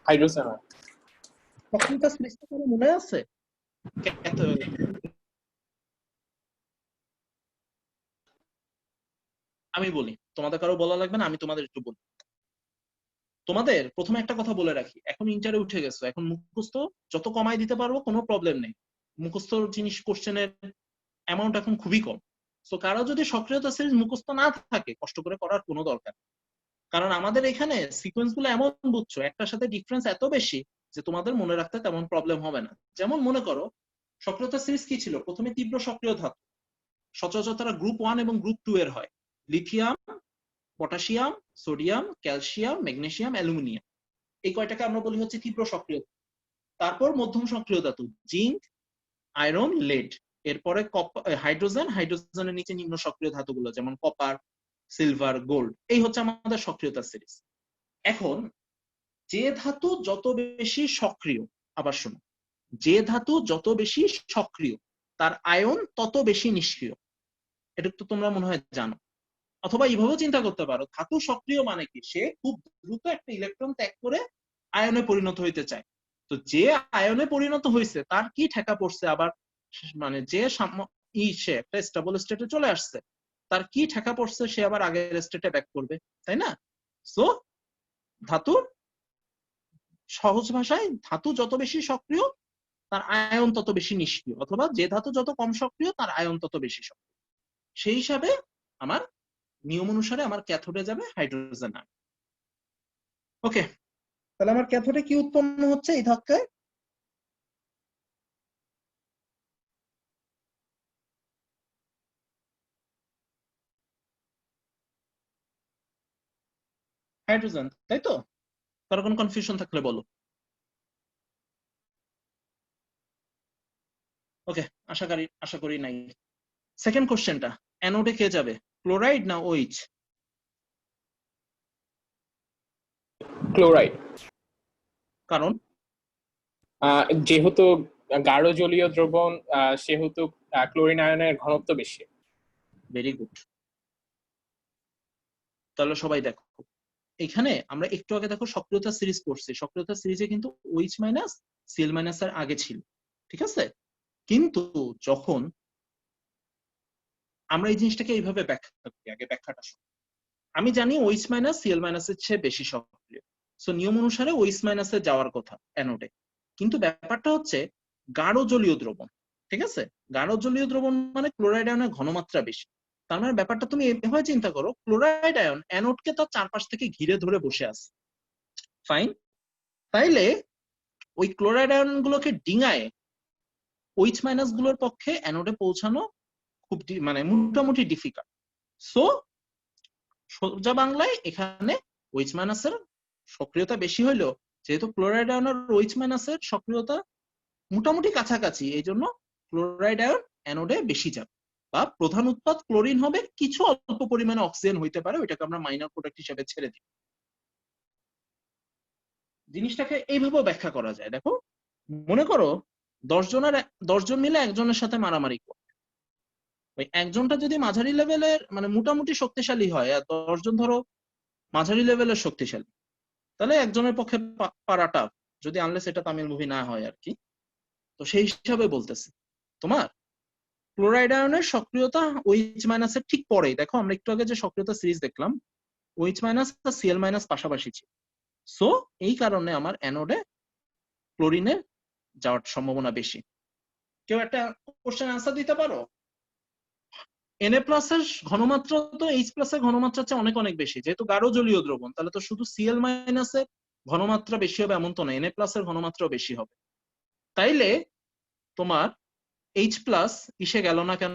[SPEAKER 6] হাইড্রোজেন।
[SPEAKER 2] সক্রিয়তা সিরিজটা কারো মনে আছে? আমি বলি, তোমাদের কারো বলা লাগবে না, আমি তোমাদের একটু বলি। তোমাদের প্রথমে একটা কথা বলে রাখি, এখন ইন্টারে উঠে গেছো, এখন মুখস্থ যত কমাই দিতে পারবো কোনো প্রবলেম নেই। মুখস্থ জিনিস কোশ্চেনের অ্যামাউন্ট এখন খুবই কম। সো কারো যদি সক্রিয়তা সিরিজ মুখস্থ না থাকে, কষ্ট করে করার কোনো দরকার, কারণ আমাদের এখানে সিকোয়েন্স গুলো এমন বুঝছো, একটার সাথে ডিফারেন্স এত বেশি, যে তোমাদের মনে রাখতে তেমন প্রবলেম হবে না। যেমন মনে করো সক্রিয়তা সিরিজ কি ছিল, প্রথমে তীব্র সক্রিয় ধাতু, সচরাচর তারা গ্রুপ 1 এবং গ্রুপ 2 এর হয়, lithium, potassium, sodium, calcium, magnesium, aluminium, এই কয়টাকে আমরা বলি হচ্ছে তীব্র সক্রিয়। তারপর মধ্যম সক্রিয় ধাতু, জিঙ্ক, আয়রন, লেড, এরপরে হাইড্রোজেন, হাইড্রোজেনের নিচে নিম্ন সক্রিয় ধাতুগুলো যেমন কপার, সিলভার, গোল্ড, এই হচ্ছে আমাদের সক্রিয়তা সিরিজ। এখন যে ধাতু যত বেশি সক্রিয়, আবার শোনো, যে ধাতু যত বেশি সক্রিয় তার আয়ন তত বেশি নিষ্ক্রিয়, এটা তো তোমরা মনে হয় জানো। অথবা এইভাবে চিন্তা করতে পারো, ধাতু সক্রিয় মানে কি, সে খুব দ্রুত একটা ইলেকট্রন ত্যাগ করে আয়নে পরিণত হইতে চায়। তো যে আয়নে পরিণত হয়েছে তার কি ঠেকা পড়ছে আবার, মানে যে সে একটা স্টেবল স্টেটে চলে আসছে, তার কি ঠেকা পড়ছে সে আবার আগের স্টেটে ব্যাক করবে, তাই না? সো ধাতুর সহজ ভাষায়, ধাতু যত বেশি সক্রিয় তার আয়ন তত বেশি নিষ্ক্রিয়, অথবা যে ধাতু যত কম সক্রিয় তার আয়ন তত বেশি সক্রিয়। সেই হিসাবে আমার নিয়ম অনুসারে আমার ক্যাথোডে যাবে হাইড্রোজেন আয়ন। ওকে, তাহলে আমার ক্যাথোডে কি উৎপন্ন হচ্ছে এই ধাক্কায়? হাইড্রোজেন, তাই তো? কারো কোনো কনফিউশন থাকলে বলো। ওকে, আশা করি নাই। সেকেন্ড কোশ্চেনটা, অ্যানোডে কে যাবে, ক্লোরাইড না ওইচ?
[SPEAKER 6] ক্লোরাইড।
[SPEAKER 2] কারণ
[SPEAKER 6] যেহেতু গাঢ় জলীয় দ্রবণ, সেহেতু ক্লোরিন আয়নের ঘনত্ব বেশি।
[SPEAKER 2] Very good. তাহলে সবাই দেখো, এখানে আমরা একটু আগে দেখো সক্রিয়তা সিরিজ করছি, সক্রিয়তা সিরিজে কিন্তু OH মাইনাস Cl মাইনাস এর আগে ছিল, ঠিক আছে? কিন্তু যখন আমরা এই জিনিসটাকে এইভাবে ব্যাখ্যা করি, আগে ব্যাখ্যাটা শোনো। আমি জানি OH মাইনাস Cl মাইনাস এর চেয়ে বেশি সক্রিয়, সো নিয়ম অনুসারে OH মাইনাস এ যাওয়ার কথা অ্যানোডে। কিন্তু ব্যাপারটা হচ্ছে গাঢ় জলীয় দ্রবণ, ঠিক আছে? গাঢ় জলীয় দ্রবণ মানে ক্লোরাইড আয়নের ঘনমাত্রা বেশি। তার মানে ব্যাপারটা তুমি এভাবে চিন্তা করো, ক্লোরাইড আয়ন অ্যানোডকে তার চারপাশ থেকে ঘিরে ধরে বসে আছে, ফাইন। তাইলে ওই ক্লোরাইড আয়ন গুলোকে ডিঙায় OH মাইনাস গুলোর পক্ষে অ্যানোডে পৌঁছানো খুব মানে মোটামুটি ডিফিকাল্ট। সো সোজা বাংলায় এখানে OH মাইনাস এর সক্রিয়তা বেশি হইলেও যেহেতু ক্লোরাইড আয়নের OH মাইনাস এর সক্রিয়তা মোটামুটি কাছাকাছি, এই জন্য ক্লোরাইড আয়ন অ্যানোডে বেশি যাবে, বা প্রধান উৎপাদ ক্লোরিন হবে, কিছু অল্প পরিমাণে অক্সিজেন হইতে পারে, ওইটাকে আমরা মাইনর প্রোডাক্ট হিসেবে ছেড়ে দিই। জিনিসটাকে এইভাবে ব্যাখ্যা করা যায়। দেখো, মনে করো 10 জন মিলে একজনের সাথে মারামারি করে, ওই একজনটা যদি মাঝারি লেভেলের মানে মোটামুটি শক্তিশালী হয় আর 10 জন ধরো মাঝারি লেভেলের শক্তিশালী, তাহলে একজনের পক্ষে পারাটা, যদি আনলেস এটা তামিল মুভি না হয় আর কি। তো সেই হিসাবে বলতেছে তোমার ক্লোরাইড আয়নের সক্রিয়তা OH মাইনাস এর ঠিক পরেই, দেখো আমরা একটু আগে যে সক্রিয়তা সিরিজ দেখলাম OH মাইনাস আর Cl মাইনাস পাশাপাশি ছিল। সো এই কারণে আমার অ্যানোডে ক্লোরিনের যাওয়ার সম্ভাবনা বেশি। কেউ একটা কোশ্চেন আনসার দিতে পারো? Na প্লাস এর ঘনমাত্রা তো H প্লাস এর ঘনমাত্রার চেয়ে অনেক অনেক বেশি, যেহেতু গাঢ় জলীয় দ্রবণ, তাহলে তো শুধু Cl মাইনাস এর ঘনমাত্রা বেশি হবে এমন তো না, Na প্লাস এর ঘনমাত্রাও বেশি হবে। তাইলে তোমার H প্লাস ইসে গেল না কেন,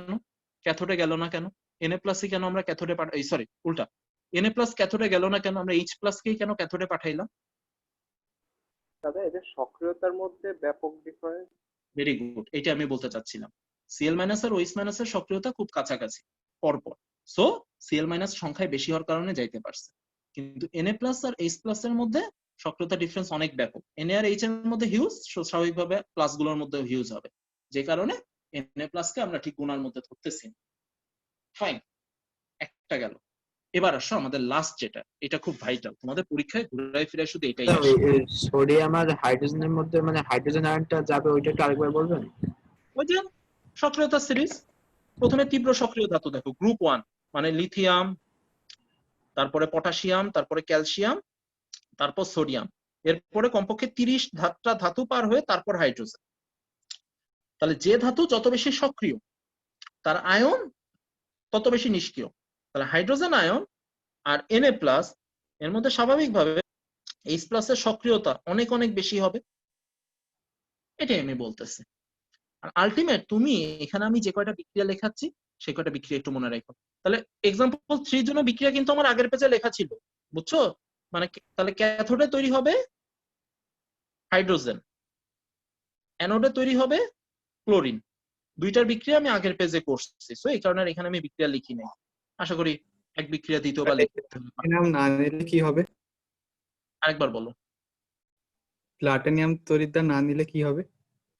[SPEAKER 2] ক্যাথোডে গেল না কেন? Na প্লাসই কেন আমরা ক্যাথোডে সরি উল্টা, Na প্লাস ক্যাথোডে গেল না কেন, আমরা H প্লাস কেই কেন ক্যাথোডে পাঠাইলাম?
[SPEAKER 3] দাদা এদের সক্রিয়তার মধ্যে ব্যাপক ডিফারেন্স।
[SPEAKER 2] ভেরি গুড, এটা আমি বলতে চাচ্ছিলাম। Cl মাইনাস আর OH মাইনাস এর সক্রিয়তা খুব কাছাকাছি পরপর, সো Cl মাইনাস সংখ্যায় বেশি হওয়ার কারণে যাইতে পারছে। কিন্তু Na প্লাস আর H প্লাস এর মধ্যে সক্রিয়তা ডিফারেন্স অনেক ব্যাপক। Na আর H এর মধ্যে হিউজ, স্বাভাবিকভাবে প্লাস গুলোর মধ্যে হিউজ হবে, যে কারণে Na প্লাস কে আমরা ঠিক গুণার মধ্যে ধরতেছি। ফাইন, একটা গেল। এবার আসো আমাদের লাস্ট যেটা, এটা খুব ভাইটাল, তোমাদের পরীক্ষায় ঘুরায় ফিরে শুধু এটাই আসে।
[SPEAKER 4] সোডিয়াম আর হাইড্রোজেনের মধ্যে মানে হাইড্রোজেন আয়নটা যাবে, ওইটা একটু আরেকবার বলবেন?
[SPEAKER 2] ওই যে সক্রিয়তা সিরিজ, প্রথমে তীব্র সক্রিয় ধাতু দেখো গ্রুপ 1 মানে লিথিয়াম, তারপরে পটাশিয়াম, তারপরে ক্যালসিয়াম, তারপর সোডিয়াম, এরপরে কমপক্ষে 30টা ধাতু পার হয়ে তারপর হাইড্রোজেন। তাহলে যে ধাতু যত বেশি সক্রিয় তার আয়ন তত বেশি নিষ্ক্রিয়। তাহলে হাইড্রোজেন আয়ন আর Na প্লাস এর মধ্যে স্বাভাবিকভাবে H প্লাস এর সক্রিয়তা অনেক অনেক বেশি হবে, এটাই আমি বলতেছি। আর আলটিমেট তুমি এখানে আমি যে কয়টা বিক্রিয়া লেখাচ্ছি সেই কয়টা বিক্রিয়া একটু মনে রাখো। তাহলে এক্সাম্পল 3 জন্য বিক্রিয়া কিন্তু আমার আগের পেজে লেখা ছিল, বুঝছো? মানে তাহলে ক্যাথোডে তৈরি হবে হাইড্রোজেন, অ্যানোডে তৈরি হবে ক্লোরিন। দুইটার বিক্রিয়া আমি আগের পেজে করছি, সো এই কারণে এখানে আমি বিক্রিয়া লিখি নাই। আশা করি এক বিক্রিয়া দ্বিতীয়বার লিখতে হবে।
[SPEAKER 7] প্লাটিনাম না নিলে কি হবে?
[SPEAKER 2] আরেকবার বলো।
[SPEAKER 7] প্লাটিনাম তড়িৎদ্বার না নিলে কি হবে?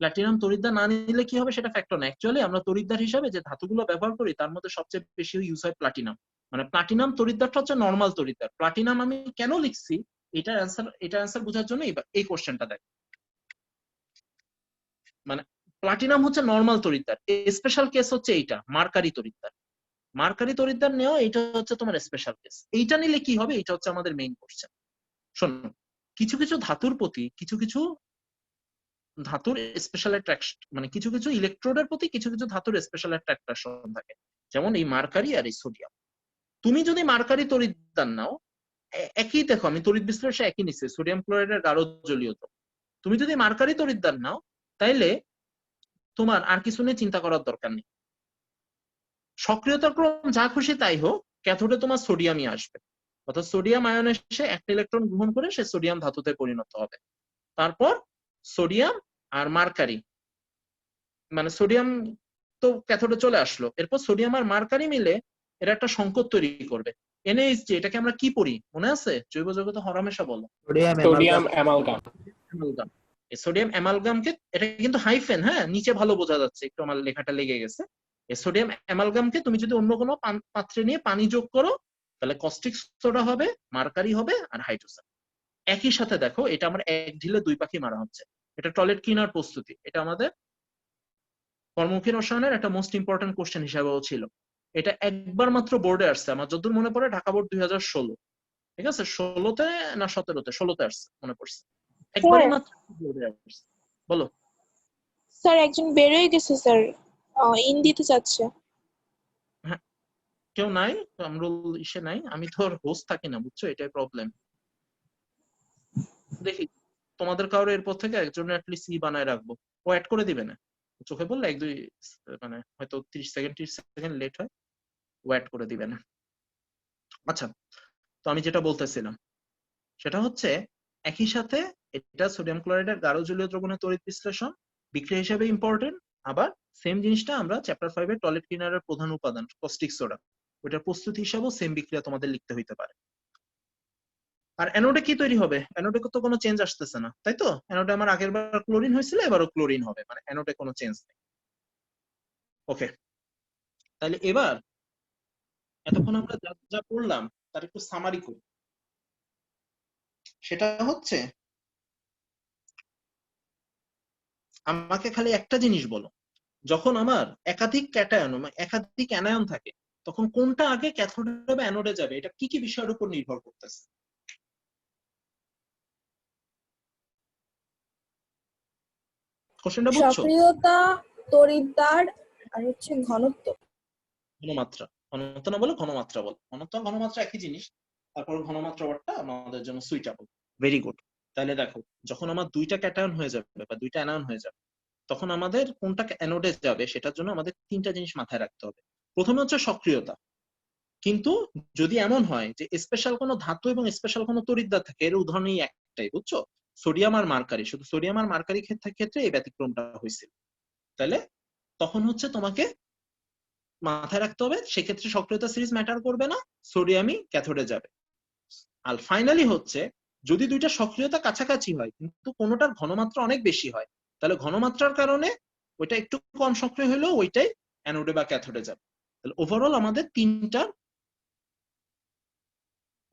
[SPEAKER 2] প্লাটিনাম তড়িৎদ্বার না নিলে কি হবে সেটা ফ্যাক্টর না, অ্যাকচুয়ালি আমরা তড়িৎদ্বার হিসাবে যে ধাতুগুলো ব্যবহার করি তার মধ্যে সবচেয়ে বেশি ইউজ হয় প্লাটিনাম। মানে প্লাটিনাম তড়িৎদ্বারটা হচ্ছে নরমাল তড়িৎদ্বার। প্লাটিনাম আমি কেন লিখছি এটার অ্যান্সার বোঝার জন্য এই কোশ্চেনটা দেখ। মানে প্লাটিনাম হচ্ছে নরমাল তড়িৎদ্বার, স্পেশাল কেস হচ্ছে এইটা মার্কারি তড়িৎদ্বার। মার্কারি তড়িৎদ্বার নেওয়া এটা হচ্ছে তোমার স্পেশাল কেস। এইটা নিলে কি হবে এটা হচ্ছে আমাদের মেইন কোশ্চেন। শোনো, কিছু কিছু ধাতুর প্রতি কিছু ধাতুর স্পেশাল অ্যাট্রাকশন, মানে কিছু কিছু ইলেকট্রোডের প্রতি কিছু কিছু ধাতুর স্পেশাল অ্যাট্রাকশন থাকে, যেমন এই মার্কারি আর এই সোডিয়াম। তুমি যদি মার্কারি তড়িৎদ্বার নাও, একই দেখো আমি তড়িৎ বিশ্লেষণে একই নিচ্ছি, সোডিয়াম ক্লোরাইডের গাঢ় জলীয় দ্রব। তুমি যদি মার্কারি তড়িৎদ্বার নাও তাইলে তোমার আর কিছু নিয়ে চিন্তা করার দরকার নেই, সক্রিয়তার ক্রম যা খুশি তাই হোক, ক্যাথোডে তোমার সোডিয়ামই আসবে। অর্থাৎ সোডিয়াম আয়ন এসে একটা ইলেকট্রন গ্রহণ করে সে সোডিয়াম ধাতুতে পরিণত হবে। তারপর সোডিয়াম আর মার্কারি, মানে সোডিয়াম তো ক্যাথোডে চলে আসলো, এরপর সোডিয়াম আর মার্কারি মিলে এরা একটা সংকট তৈরি করবে NaHG। এটাকে আমরা কি পড়ি মনে আছে? জৈব জগতে হরহামেশা বলো
[SPEAKER 6] সোডিয়াম অ্যামালগাম।
[SPEAKER 2] অ্যামালগাম। এই সোডিয়াম অ্যামালগামকে, এটা কিন্তু হাইফেন, হ্যাঁ নিচে ভালো বোঝা যাচ্ছে, একটু আমার লেখাটা লেগে গেছে। এই সোডিয়াম অ্যামালগামকে তুমি যদি অন্য কোনো পাত্রে নিয়ে পানি যোগ করো তাহলে কস্টিক সোডা হবে, মার্কারি হবে আর হাইড্রোজেন। একই সাথে দেখো এটা আমার এক ঢিলে দুই পাখি মারা হচ্ছে। এটা টয়লেট ক্লিনার প্রস্তুতি, এটা আমাদের কর্মমুখী রসায়নের একটা মোস্ট ইম্পর্টেন্ট কোশ্চেন হিসাবেও ছিল। এটা একবার মাত্র বোর্ডে আসছে আমার যতদূর মনে পড়ে, ঢাকা বোর্ড 2016, ঠিক আছে 16তে না 17তে, 16তে আসছে মনে পড়ছে, একবারই মাত্র বোর্ডে আসছে। বলো।
[SPEAKER 8] স্যার একজন বেরোয় গেছে স্যার, ইন দিতে চাচ্ছে।
[SPEAKER 2] হ্যাঁ, কেউ নাই কামরুল ইসে নাই, আমি তো হোস্ট থাকি না বুঝছো, এটাই প্রবলেম। দেখি তোমাদের কারো এরপর থেকে একজনের অ্যাটলিস্ট বানায় রাখবো, ও অ্যাড করে দিবে না, চোখে বললে এক দুই মানে হয়তো 30 সেকেন্ড লেট হয়, ও অ্যাড করে দিবে না। আচ্ছা, তো আমি যেটা বলতেছিলাম সেটা হচ্ছে একই সাথে এটা সোডিয়াম ক্লোরাইডের গাঢ় জলীয় দ্রবণের তড়িৎ বিশ্লেষণ বিক্রিয়া হিসেবে ইম্পর্টেন্ট। আবার সেম জিনিসটা আমরা চ্যাপ্টার 5 এর টয়লেট ক্লিনারের প্রধান উপাদান কস্টিক সোডা, ওইটার প্রস্তুতি হিসাবেও সেম বিক্রিয়া তোমাদের লিখতে হইতে পারে। আর অ্যানোডে কি তৈরি হবে? অ্যানোডে তো কোনো চেঞ্জ আসতেছে না, তাই তো? অ্যানোডে আমার আগের বার ক্লোরিন হয়েছিল, এবারও ক্লোরিন হবে, মানে অ্যানোডে কোনো চেঞ্জ নেই। ওকে, তাহলে এবার এতক্ষণ আমরা যা যা পড়লাম তার একটু সামারি করি। সেটা হচ্ছে আমাকে খালি একটা জিনিস বলো, যখন আমার একাধিক ক্যাটায়ন একাধিক অ্যানায়ন থাকে তখন কোনটা আগে ক্যাথোডে বা অ্যানোডে যাবে, এটা কি কি বিষয়ের উপর নির্ভর করতেছে? কোশ্চেনটা বুঝছো?
[SPEAKER 1] সক্রিয়তা, তড়িৎদ্বার আর হচ্ছে ঘনত্ব।
[SPEAKER 2] ঘনমাত্রা, ঘনত্ব না বলে ঘনমাত্রা বল। ঘনত্ব আর ঘনমাত্রা একই জিনিস, তারপর ঘনমাত্রা ওয়ার্ডটা আমাদের জন্য সুইটেবল। Very good. তাহলে দেখো যখন আমার দুইটা ক্যাটায়ন হয়ে যাবে বা দুইটা অ্যানায়ন হয়ে যাবে তখন আমাদের কোনটা অ্যানোডে যাবে সেটার জন্য আমাদের তিনটা জিনিস মাথায় রাখতে হবে। প্রথমে হচ্ছে সক্রিয়তা। কিন্তু যদি এমন হয় যে স্পেশাল কোনো ধাতু এবং স্পেশাল কোনো তড়িৎদ্বার থাকে, এর উদাহরণই একটাই, বুঝছো? সোডিয়াম আর মার্কারি, শুধু সোডিয়াম আর মার্কারি ক্ষেত্রে এই ব্যতিক্রমটা হয়েছিল। তাহলে তখন হচ্ছে তোমাকে মাথায় রাখতে হবে সেক্ষেত্রে সক্রিয়তা সিরিজ ম্যাটার করবে না, সোডিয়ামই ক্যাথোডে যাবে। আর ফাইনালি হচ্ছে যদি দুইটা সক্রিয়তা কাছাকাছি হয় কিন্তু কোনোটার ঘনমাত্রা অনেক বেশি হয়, তাহলে ঘনমাত্রার কারণে ওইটা একটু কম সক্রিয় হলেও ওইটাই অ্যানোডে বা ক্যাথোডে যাবে। তাহলে ওভারঅল আমাদের তিনটার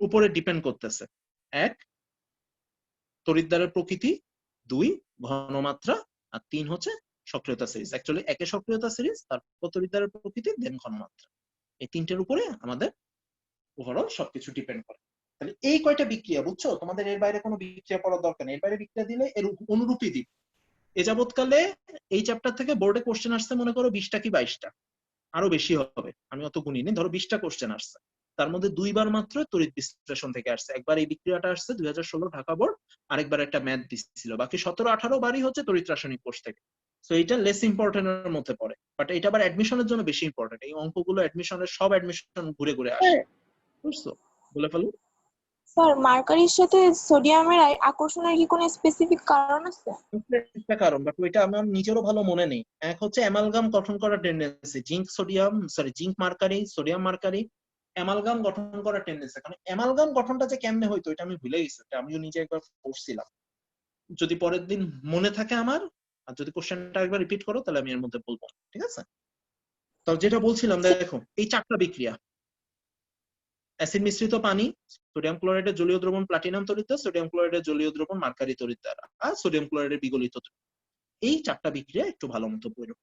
[SPEAKER 2] উপরে ডিপেন্ড করতেছে। এক, তড়িৎদ্বারের প্রকৃতি, দুই, ঘনমাত্রা, আর তিন হচ্ছে সক্রিয়তা সিরিজ। অ্যাকচুয়ালি একে সক্রিয়তা সিরিজ, তারপর তড়িৎদ্বারের প্রকৃতি, দেন ঘনমাত্রা। এই তিনটের উপরে আমাদের ওভারঅল সবকিছু ডিপেন্ড করে। তাহলে এই কয়টা বিক্রিয়া বুঝছো, তোমাদের এর বাইরে কোনো বিক্রিয়া পড়ার দরকার নেই। এর বাইরে বিক্রিয়া দিলে এর অনুরূপই দিবে। এ যাবৎকালে এই চ্যাপ্টার থেকে বোর্ডে কোশ্চেন আসছে মনে করো 20টা কি 22টা, আরো বেশি হবে, আমি অত গুনিনি, ধরো 20টা কোশ্চেন আসছে। তার মধ্যে দুইবার মাত্র তড়িৎ বিশ্লেষণ থেকে আসছে। একবার এই বিক্রিয়াটা আসছে 2016 ঢাকা বোর্ড, আরেকবার একটা ম্যাথ দিছিল। বাকি 17-18 বারই হচ্ছে তড়িৎ রাসায়নিক কোর্স থেকে। সো এটা লেস ইম্পর্টেন্ট এর মধ্যে পড়ে, বাট এটা আবার অ্যাডমিশনের জন্য বেশি ইম্পর্টেন্ট। এই অঙ্কগুলো অ্যাডমিশনের সব অ্যাডমিশন ঘুরে ঘুরে আসে, বুঝছো? বলে ফেলো।
[SPEAKER 8] স্যার মার্কারির সাথে সোডিয়ামের আকর্ষণের কি কোনো স্পেসিফিক কারণ আছে?
[SPEAKER 2] একটা কারণ, বাট ওইটা আমার নিজেরও ভালো মনে নেই। এক হচ্ছে অ্যামালগাম গঠন করার tendency, zinc mercury, sodium mercury, amalgam গঠন করার টেন্ডেন্সি। কারণ অ্যামালগাম গঠনটা যে কেমনে হইতো এটা আমি ভুলে গেছি, এটা আমিও নিজে একবার পড়ছিলাম। যদি পরের দিন মনে থাকে আমার, আর যদি কোশ্চেনটা একবার রিপিট করো তাহলে আমি এর মধ্যে বলবো, ঠিক আছে? তো যেটা বলছিলাম, দেখো এই চারটা বিক্রিয়া, অ্যাসিড মিশ্রিত পানি, সোডিয়াম ক্লোরাইডের জলীয় দ্রবণ প্লাটিনাম তড়িৎ দ্বারা, সোডিয়াম ক্লোরাইডের জলীয় দ্রবণ মার্কারি তড়িৎ দ্বারা, আর সোডিয়াম ক্লোরাইডের বিগলিত তড়িৎ। এই চারটা বিক্রিয়া একটু ভালো মতো পড়ো,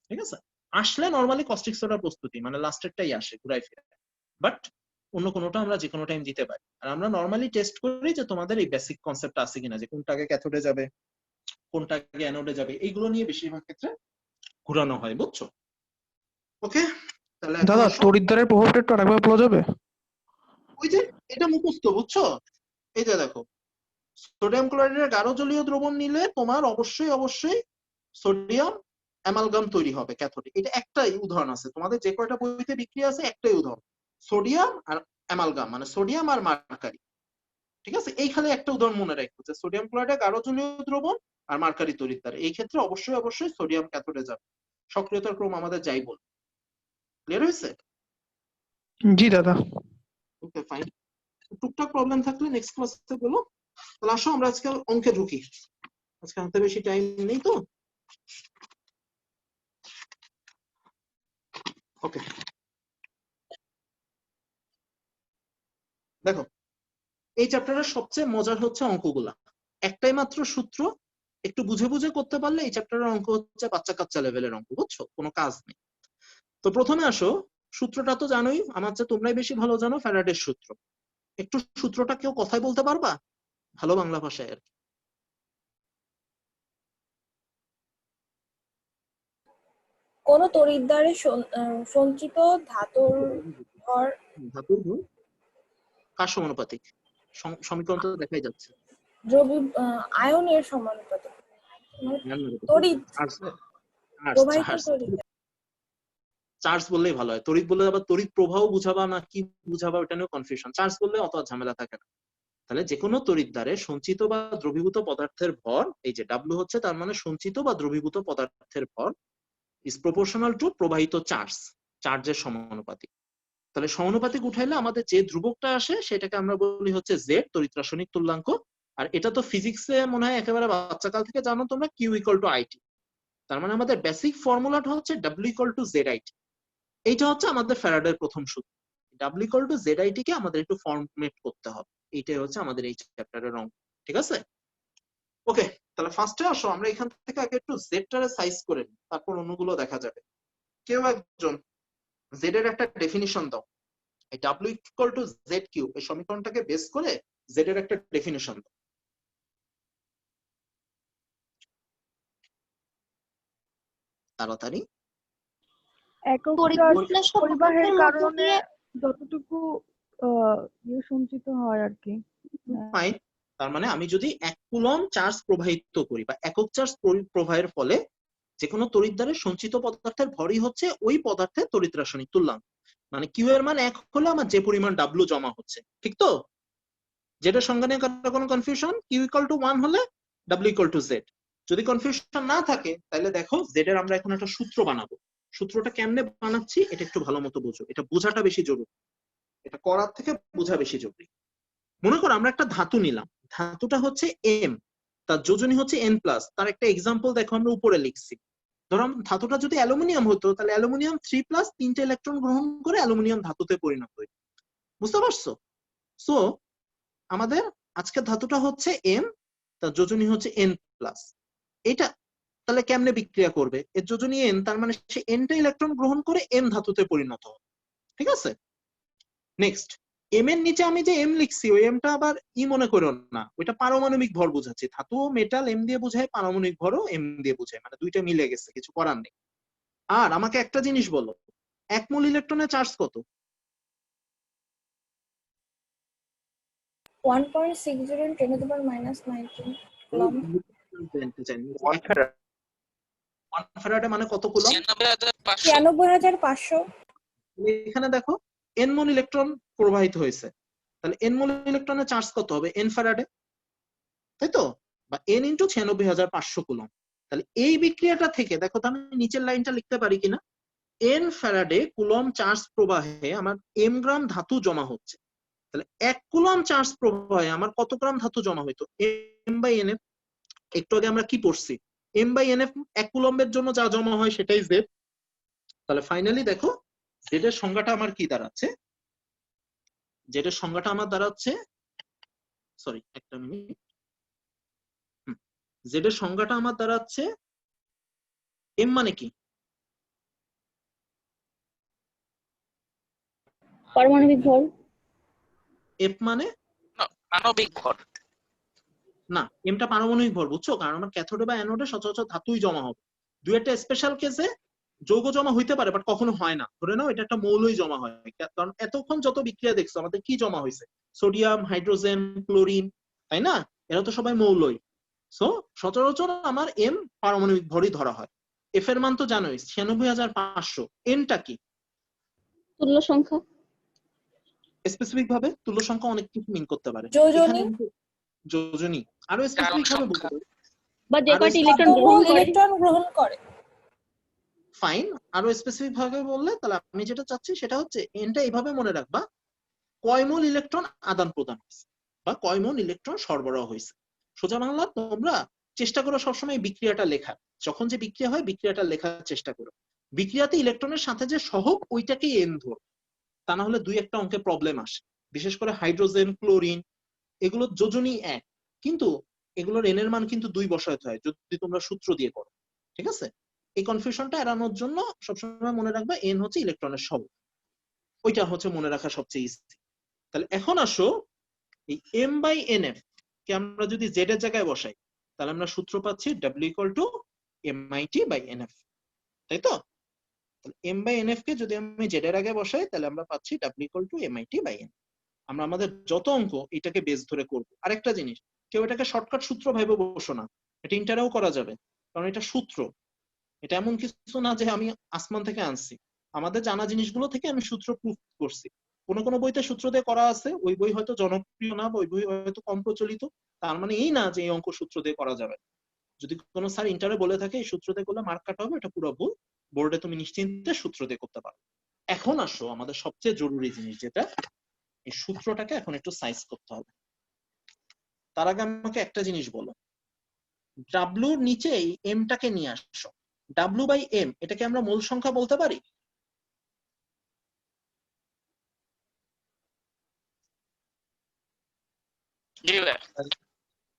[SPEAKER 2] ঠিক আছে? আসলে নরমালি কস্টিক সোডার প্রস্তুতি, মানে লাস্টেরটাই আসে ঘুরাই ফিরে, বাট অন্য কোনোটা আমরা যে কোনো টাইম দিতে পারি। আর আমরা নরমালি টেস্ট করি যে তোমাদের এই বেসিক কনসেপ্ট আছে কিনা, যে কোনটা আগে ক্যাথোডে যাবে, কোনটা আগে অ্যানোডে যাবে, এইগুলো নিয়ে বেশিরভাগ ক্ষেত্রে ঘুরানো হয়, বুঝছো? ওকে, তাহলে এখন
[SPEAKER 9] দাদা
[SPEAKER 2] আসো।
[SPEAKER 9] তড়িৎদ্বারের প্রভাবটা একটু আরেকবার বলা যাবে?
[SPEAKER 2] ওই যে এটা মুখস্থ, বুঝছো? এই যে দেখো, সোডিয়াম ক্লোরাইডের গাঢ় জলীয় দ্রবণ নিলে তোমার অবশ্যই অবশ্যই সোডিয়াম অ্যামালগাম তৈরি হবে ক্যাথোডে। এটা একটাই উদাহরণ আছে তোমাদের, যে কয়টা বইতে বিক্রিয়া আছে একটাই উদাহরণ, সোডিয়াম আর অ্যামালগাম, মানে সোডিয়াম আর মার্কারি, ঠিক আছে? এইখানে একটা উদাহরণ মনে রাখবো যে সোডিয়াম ক্লোরাইডের গাঢ় জলীয় দ্রবণ আর মার্কারি তড়িৎ দ্বারা, এই ক্ষেত্রে অবশ্যই অবশ্যই সোডিয়াম ক্যাথোডে যাবে। সক্রিয়তার ক্রম আমাদের যাই বল। ক্লিয়ার হয়েছে?
[SPEAKER 9] জি দাদা।
[SPEAKER 2] Okay fine. টুকটাক প্রবলেম থাকলে নেক্সট ক্লাসে বলো। তাহলে আসো আমরা আজকে অঙ্কে ঢুকি, আজকে হাতে বেশি টাইম নেই তো। ওকে, দেখো এই চ্যাপ্টারের সবচেয়ে মজার হচ্ছে অঙ্কগুলা। একটাই মাত্র সূত্র, একটু বুঝে বুঝে করতে পারলে এই চ্যাপ্টারের অঙ্ক হচ্ছে বাচ্চা কাচ্চা লেভেলের অঙ্ক, বুঝছো? কোনো কাজ নেই। তো প্রথমে আসো, সূত্রটা তো জানোই, আমার চেয়ে তোমরাই বেশি ভালো জানো, ফ্যারাডের সূত্র। একটু সূত্রটা কেউ কথায় বলতে পারবা ভালো বাংলা ভাষায় আর কি?
[SPEAKER 1] কোন তড়িৎদ্বারে সঞ্চিত ধাতুর ভর
[SPEAKER 2] ধাতুর ভর কার সমানুপাতিক? সমীকরণ তো দেখাই যাচ্ছে,
[SPEAKER 1] আয়নের সমানুপাতিক, তড়িৎ প্রবাহিত তড়িৎ।
[SPEAKER 2] চার্জ বললেই ভালো হয়, তড়িৎ বললে আবার তড়িৎ প্রবাহ বুঝাবা না কি বুঝাবা ওটা নিয়ে কনফিউশন। চার্জ বললে অত ঝামেলা থাকে না। তাহলে যে কোনো তড়িৎদ্বারে সঞ্চিত বা দ্রবীভূত পদার্থের ভর, এই যে ডাব্লু হচ্ছে তার মানে সঞ্চিত বা দ্রবীভূত পদার্থের ভর, ইজ প্রপোর্শনাল টু প্রবাহিত চার্জ, চার্জের সমানুপাতিক। তাহলে সমানুপাতিক উঠাইলে আমাদের যে ধ্রুবকটা আসে সেটাকে আমরা বলি হচ্ছে জেড, তড়িৎ রাসায়নিক তুল্যাঙ্ক। আর এটা তো ফিজিক্সে মনে হয় একেবারে বাচ্চাকাল থেকে জানো তোমরা, কিউ ইকুয়াল টু আইটি। তার মানে আমাদের বেসিক ফর্মুলাটা হচ্ছে W equal to Z IT. এইটা হচ্ছে আমাদের ফ্যারাডের প্রথম সূত্র। W equal to Z IT কে আমাদের একটু ফর্মেট করতে হবে, এইটাই হচ্ছে আমাদের এই চ্যাপ্টারের অঙ্ক, ঠিক আছে? ওকে, তাহলে ফার্স্টে আসো আমরা এখান থেকে আগে একটু জেডটারে সাইজ করে নিই, তারপর অন্যগুলো দেখা যাবে। কেউ একজন জেড এর একটা ডেফিনিশন দাও। এই W equal to Z cube এই সমীকরণটাকে বেস করে জেড এর একটা ডেফিনিশন দাও তাড়াতাড়ি।
[SPEAKER 10] একক
[SPEAKER 5] তড়িৎ
[SPEAKER 10] চার্জ
[SPEAKER 5] বিশ্লেষ্য
[SPEAKER 10] পরিবাহের
[SPEAKER 5] পদার্থের মধ্য
[SPEAKER 10] কারণে
[SPEAKER 5] দিয়ে
[SPEAKER 10] যতটুকু সঞ্চিত হয় আর কি।
[SPEAKER 2] ফাইন, তার মানে আমি যদি 1 কুলম্ব চার্জ প্রবাহিত করি বা একক চার্জ প্রবাহের ফলে যে কোনো তড়িৎদ্বারে সঞ্চিত পদার্থের ভরই হচ্ছে ওই পদার্থের তড়িৎ রাসায়নিক তুল্যাঙ্ক। মানে কিউ এর মান 1 হলে আমার যে পরিমাণ ডাব্লু জমা হচ্ছে, ঠিক তো? যেটা সংজ্ঞা নিয়ে কারো কোনো কনফিউশন? কিউ ইকুয়াল টু 1 হলে ডাব্লিউ ইকুয়াল টু জেড। যদি কনফিউশন না থাকে তাহলে দেখো জেড এর আমরা এখন একটা সূত্র বানাবো। সূত্রটা কেমনে বানাচ্ছি এটা একটু ভালো মতো বোঝো, এটা বোঝাটা বেশি জরুরি, এটা করার থেকে বোঝা বেশি জরুরি। মনে করো আমরা একটা ধাতু নিলাম, ধাতুটা হচ্ছে এম, তার যোজনী হচ্ছে এন প্লাস। তার একটা এক্সাম্পল দেখো আমরা উপরে লিখছি। ধরো ধাতুটা যদি অ্যালুমিনিয়াম হতো তাহলে অ্যালুমিনিয়াম 3 প্লাস 3টে ইলেকট্রন গ্রহণ করে অ্যালুমিনিয়াম ধাতুতে পরিণত হয়, বুঝতে পারছো? সো আমাদের আজকের ধাতুটা হচ্ছে এম, তার যোজনী হচ্ছে এন প্লাস। এটা তাহলে কেমনে বিক্রিয়া করবে? এর যোজনী এন, তার মানে সে এনটা ইলেকট্রন গ্রহণ করে এম ধাতুতে পরিণত হবে, ঠিক আছে? নেক্সট, এম এর নিচে আমি যে এম লিখছি ওই এমটা আবার ই মনে করো না, ওইটা পারমাণবিক ভর বোঝাচ্ছে। ধাতু মেটাল এম দিয়ে বোঝায়, পারমাণবিক ভরও এম দিয়ে বোঝায়, মানে দুইটা মিলে গেছে, কিছু করার নেই। আর আমাকে একটা জিনিস বলো, 1 মোল ইলেকট্রনের চার্জ কত?
[SPEAKER 1] 1.60 × 10⁻⁻19 কুলম্ব।
[SPEAKER 2] জানতে চাই 1 ফ্যারাডে মানে কত কুলম্ব?
[SPEAKER 1] 96,500।
[SPEAKER 2] এখানে দেখো n মোল ইলেকট্রন প্রবাহিত হয়েছে, তাহলে n মোল ইলেকট্রনের চার্জ কত হবে? n ফ্যারাডে, তাই তো? বা n × 96,500 কুলম্ব। তাহলে এই বিক্রিয়াটা থেকে দেখো তো আমি নিচের লাইনটা লিখতে পারি কিনা, n ফ্যারাডে কুলম্ব চার্জ প্রবাহে আমার m গ্রাম ধাতু জমা হচ্ছে। তাহলে 1 কুলম্ব চার্জ প্রবাহে আমার কত গ্রাম ধাতু জমা হইতো? m/nf। একটু আগে আমরা কি পড়ছি, m/nf 1 কুলম্বের জন্য যা জমা হয় সেটাই z। তাহলে ফাইনালি দেখো z এর সংজ্ঞাটা আমার কি দাঁড়াচ্ছে, z এর সংজ্ঞাটা আমার দাঁড়াচ্ছে, সরি একটা মিনিট, z এর সংজ্ঞাটা আমার দাঁড়াচ্ছে, m মানে কি?
[SPEAKER 5] পারমাণবিক ভর।
[SPEAKER 2] f মানে
[SPEAKER 6] আণবিক ভর।
[SPEAKER 2] না, এমটা পারমাণবিক ভর, বুঝছো? কারণ আমার ক্যাথোডে বা অ্যানোডে সচরাচর ধাতুই জমা হবে। দুই একটা স্পেশাল কেসে যৌগ জমা হইতে পারে, বাট কখনো হয় না। ধরে নাও এটা একটা মৌলই জমা হয়, কারণ এতক্ষণ যত বিক্রিয়া দেখছো আমাদের কি জমা হয়েছে? সোডিয়াম, হাইড্রোজেন, ক্লোরিন, তাই না? এরা তো সবাই মৌলই। সো সচরাচর আমার এম পারমাণবিক ভরই ধরা হয়। এফ এর মান তো জানোই 96,500। এনটা কি?
[SPEAKER 5] তুল্য সংখ্যা।
[SPEAKER 2] স্পেসিফিক ভাবে তুল্য সংখ্যা অনেক কিছু মিন করতে পারে।
[SPEAKER 1] যোজনী।
[SPEAKER 2] যোজনী আরো স্পেসিফিক ভাবে বলতে পারি,
[SPEAKER 5] বা যে
[SPEAKER 2] আরো
[SPEAKER 5] কয়টি ইলেকট্রন
[SPEAKER 1] কত
[SPEAKER 5] গ্রহণ
[SPEAKER 1] মোল
[SPEAKER 5] করে।
[SPEAKER 1] ইলেকট্রন গ্রহণ করে।
[SPEAKER 2] ফাইন, আরো স্পেসিফিক ভাবে বললে তাহলে আমি যেটা চাচ্ছি সেটা হচ্ছে এনটা এইভাবে মনে রাখবা, কয় মোল ইলেকট্রন আদান প্রদান হয়েছে বা কয় মোল ইলেকট্রন সরবরাহ হয়েছে। সোজা বাংলা তোমরা চেষ্টা করো সবসময় বিক্রিয়াটা লেখার, যখন যে বিক্রিয়া হয় বিক্রিয়াটা লেখার চেষ্টা করো। বিক্রিয়াতে ইলেকট্রনের সাথে যে সহগ ওইটাকেই এন ধর, তা না হলে দুই একটা অঙ্কে প্রবলেম আসে। বিশেষ করে হাইড্রোজেন, ক্লোরিন এগুলো যোজনী এক, কিন্তু এগুলোর এন এর মান কিন্তু 2 বসাতে হয় যদি তোমরা সূত্র দিয়ে করো, ঠিক আছে? এই কনফিউশনটা এড়ানোর জন্য সবসময় মনে রাখবা এন হচ্ছে ইলেকট্রনের সহগ, ওইটা হচ্ছে মনে রাখা সবচেয়ে ইজি। তাহলে এখন আসো এই m/nf কে আমরা যদি z এর জায়গায় বসাই, তাহলে আমরা সূত্র পাচ্ছি w = mit/nf, তাই তো? তাহলে m/nf কে যদি আমি z এর আগে বসাই তাহলে আমরা পাচ্ছি w = mit/n। আমরা আমাদের যত অঙ্ক এটাকে বেস ধরে করব। আরেকটা জিনিস, কেউ এটাকে শর্টকাট সূত্র ভেবে বসো না, এটা ইন্টারেও করা যাবে, কারণ এটা সূত্র। এটা এমন কিছু না যে আমি আসমান থেকে আনছি, আমাদের জানা জিনিসগুলো থেকে আমি সূত্র প্রুফ করছি। কোনো কোনো বইতে সূত্র দিয়ে করা আছে, ওই বই হয়তো জনপ্রিয় না বা ওই বই হয়তো কম প্রচলিত, তার মানে এই না যে এই অঙ্ক সূত্র দিয়ে করা যাবে। যদি কোনো স্যার ইন্টারে বলে থাকে এই সূত্র দিয়ে করলে মার্ক কাটা হবে, এটা পুরো ভুল। বোর্ডে তুমি নিশ্চিন্তে সূত্র দিয়ে করতে পারো। এখন আসো আমাদের সবচেয়ে জরুরি জিনিস, যেটা এই সূত্রটাকে এখন একটু সাইজ করতে হবে। তার আগে আমাকে একটা জিনিস বলো, ডাব্লুর নিচে এই এমটাকে নিয়ে আসো, w/m এটাকে আমরা মোল সংখ্যা বলতে পারি?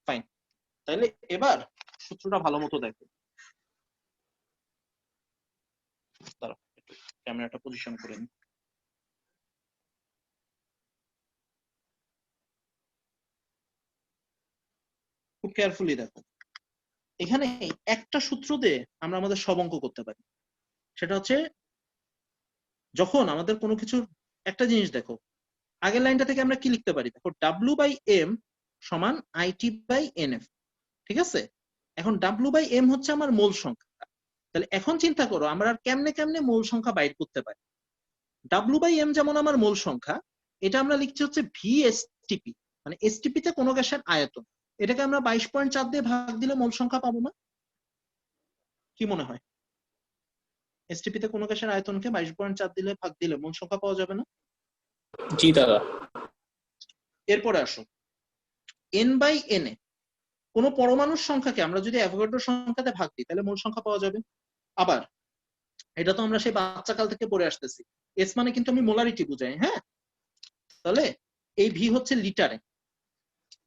[SPEAKER 2] ফাইন, তাহলে এবার সূত্রটা ভালো মতো দেখো। দাঁড়াও একটু ক্যামেরাটা পজিশন করে নিই। খুব কেয়ারফুলি দেখো, এখানে একটা সূত্র দিয়ে আমরা আমাদের সব অঙ্ক করতে পারি। সেটা হচ্ছে যখন আমাদের কোনো কিছুর একটা জিনিস দেখো, আগের লাইনটা থেকে আমরা কি লিখতে পারি? দেখো w/m = it/nf, ঠিক আছে? এখন w/m হচ্ছে আমার মোল সংখ্যা। তাহলে এখন চিন্তা করো আমরা আর কেমনে কেমনে মোল সংখ্যা বাইর করতে পারি। w/m যেমন আমার মোল সংখ্যা, এটা আমরা লিখছি হচ্ছে VSTP, মানে STP তে কোনো গ্যাসের আয়তন। এটাকে আমরা 22.4 দিয়ে ভাগ দিলে মোল সংখ্যা পাবো না? কি মনে হয়? STP তে কোনো গ্যাসের আয়তনকে 22.4 দিলে ভাগ দিলে মোল সংখ্যা পাওয়া যাবে না?
[SPEAKER 6] জি দাদা।
[SPEAKER 2] এরপরে আসো n/na, কোন পরমাণুর সংখ্যাকে আমরা যদি অ্যাভোগাড্রো সংখ্যাতে ভাগ দিই তাহলে মোল সংখ্যা পাওয়া যাবে। আবার এটা তো আমরা সেই বাচ্চাকাল থেকে পড়ে আসতেছি, এস মানে কিন্তু আমি মোলারিটি বুঝাই, হ্যাঁ? তাহলে এই ভি হচ্ছে লিটারে,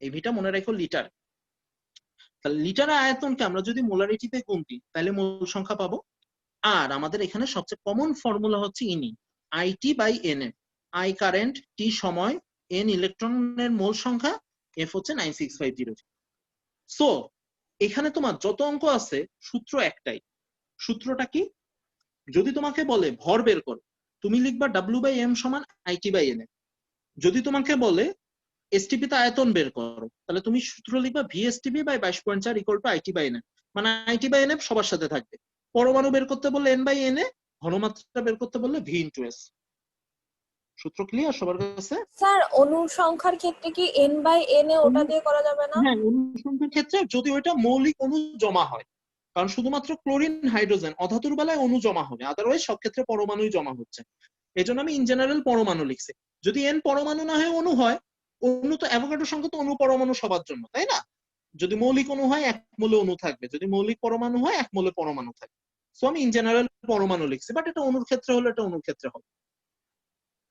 [SPEAKER 2] এই ভিটা মনে রাখো লিটার। তাহলে লিটারের আয়তনকে আমরা যদি মোলারিটিতে গুণ দিই তাহলে মোল সংখ্যা পাবো। আর আমাদের এখানে সবচেয়ে কমন ফর্মুলা হচ্ছে ইনি, IT/nf, I কারেন্ট, T সময়, N ইলেকট্রনের মোল সংখ্যা, F হচ্ছে 9650। সো এখানে তোমার যত অঙ্ক আছে সূত্র একটাই। সূত্রটা কি? যদি তোমাকে বলে ভর বের করো, তুমি লিখবা w/m = it/nf। যদি তোমাকে বলে এসটিপি তে আয়তন বের করো, তাহলে তুমি সূত্র লিখবা VSTP by 22.4 equal to IT by N, মানে আইটি বাই এন সবার সাথে থাকবে। পরমাণু বের করতে বললে এন বাই এন, ঘনমাত্রা বের করতে বললে ভি ইন্টু এস। সূত্র ক্লিয়ার সবার কাছে?
[SPEAKER 1] স্যার অনুসংখ্যার ক্ষেত্রে কি এন বাই এন এ ওটা দিয়ে করা যাবে না?
[SPEAKER 2] হ্যাঁ, অনুসংখ্যার ক্ষেত্রে যদি ওইটা মৌলিক অণু জমা হয়, কারণ শুধুমাত্র ক্লোরিন হাইড্রোজেন অধাতুর বেলায় অণু জমা হবে, আদারওয়াইজ সব ক্ষেত্রে পরমাণুই জমা হচ্ছে। এই জন্য আমি ইন জেনারেল পরমাণু লিখছি। যদি এন পরমাণু না হয় অণু হয়, অণু তো অ্যাভোগাড্রো সংখ্যা তো অণু পরমাণু সবার জন্য, তাই না? যদি মৌলিক অণু হয় 1 মোলে অণু থাকবে, যদি মৌলিক পরমাণু হয় 1 মোলে পরমাণু থাকবে। সো আমি ইন জেনারেল পরমাণু লিখছি, বাট এটা অণুর ক্ষেত্রে হলে এটা অণুর ক্ষেত্রে হবে।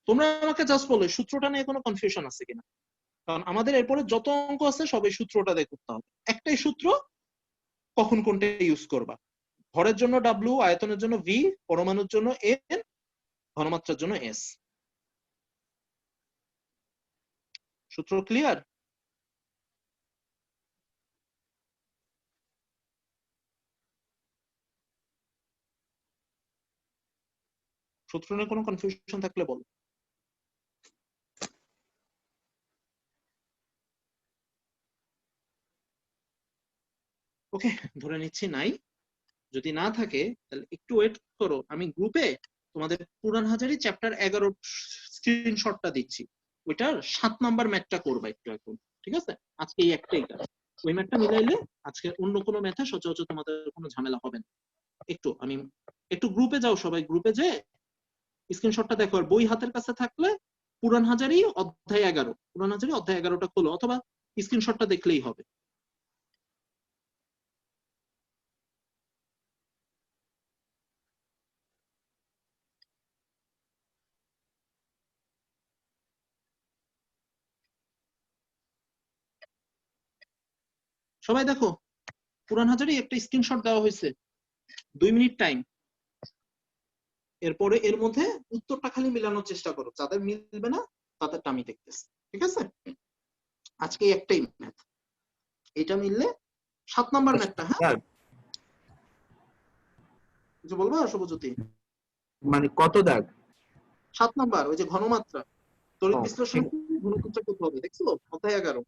[SPEAKER 2] তোমরা আমাকে জাস্ট বলো সূত্রটা নিয়ে কোনো কনফিউশন আছে কিনা, কারণ আমাদের এরপরে যত অঙ্ক আছে সব এই সূত্রটা দিয়ে করতে হবে। একটাই সূত্র, কখন কোনটা ইউজ করবা। ভরের জন্য ডাব্লিউ, আয়তনের জন্য ভি, পরমাণুর জন্য এন, ঘনমাত্রার জন্য এস। সূত্র ক্লিয়ার? সূত্র নিয়ে কোনো কনফিউশন থাকলে বলো। ওকে, ধরে নিচ্ছি নাই। যদি না থাকে তাহলে একটু ওয়েট করো, আমি গ্রুপে তোমাদের পুরান হাজারি চ্যাপ্টার 11 স্ক্রিনশটটা দিচ্ছি, ওইটার 7 নাম্বার ম্যাথটা করবা একটু এখন, ঠিক আছে? আজকে এই একটাই কাজ, ওই ম্যাথটা মিলাইলে আজকে অন্য কোনো ম্যাথে সচরাচর তোমাদের কোনো ঝামেলা হবে না। একটু গ্রুপে যাও, সবাই গ্রুপে যে স্ক্রিনশটটা দেখো, আর বই হাতের কাছে থাকলে পুরান হাজারি অধ্যায় 11, পুরান হাজারি অধ্যায় 11টা খোলো, অথবা স্ক্রিনশটটা দেখলেই হবে। সবাই দেখো, পুরান হাজারি একটা স্ক্রিনশট দেওয়া হয়েছে, 2 মিনিট টাইম। এরপরে এর মধ্যে উত্তরটা খালি মিলানোর চেষ্টা করো, যাদের মিলবে না তাদেরটা আমি দেখতেছি, ঠিক আছে? আজকে একটাই ম্যাথ, এটা মিললে 7 নাম্বার ম্যাথটা। হ্যাঁ,
[SPEAKER 4] স্যার,
[SPEAKER 2] কিছু বলবো শুভজ্যোতি?
[SPEAKER 4] মানে কত দাগ?
[SPEAKER 2] 7 নাম্বার, ওই যে ঘনমাত্রা, তড়িৎ
[SPEAKER 4] ও,
[SPEAKER 2] বিশ্লেষণ ঘনমাত্রা কত হবে দেখছো, অধ্যায় 11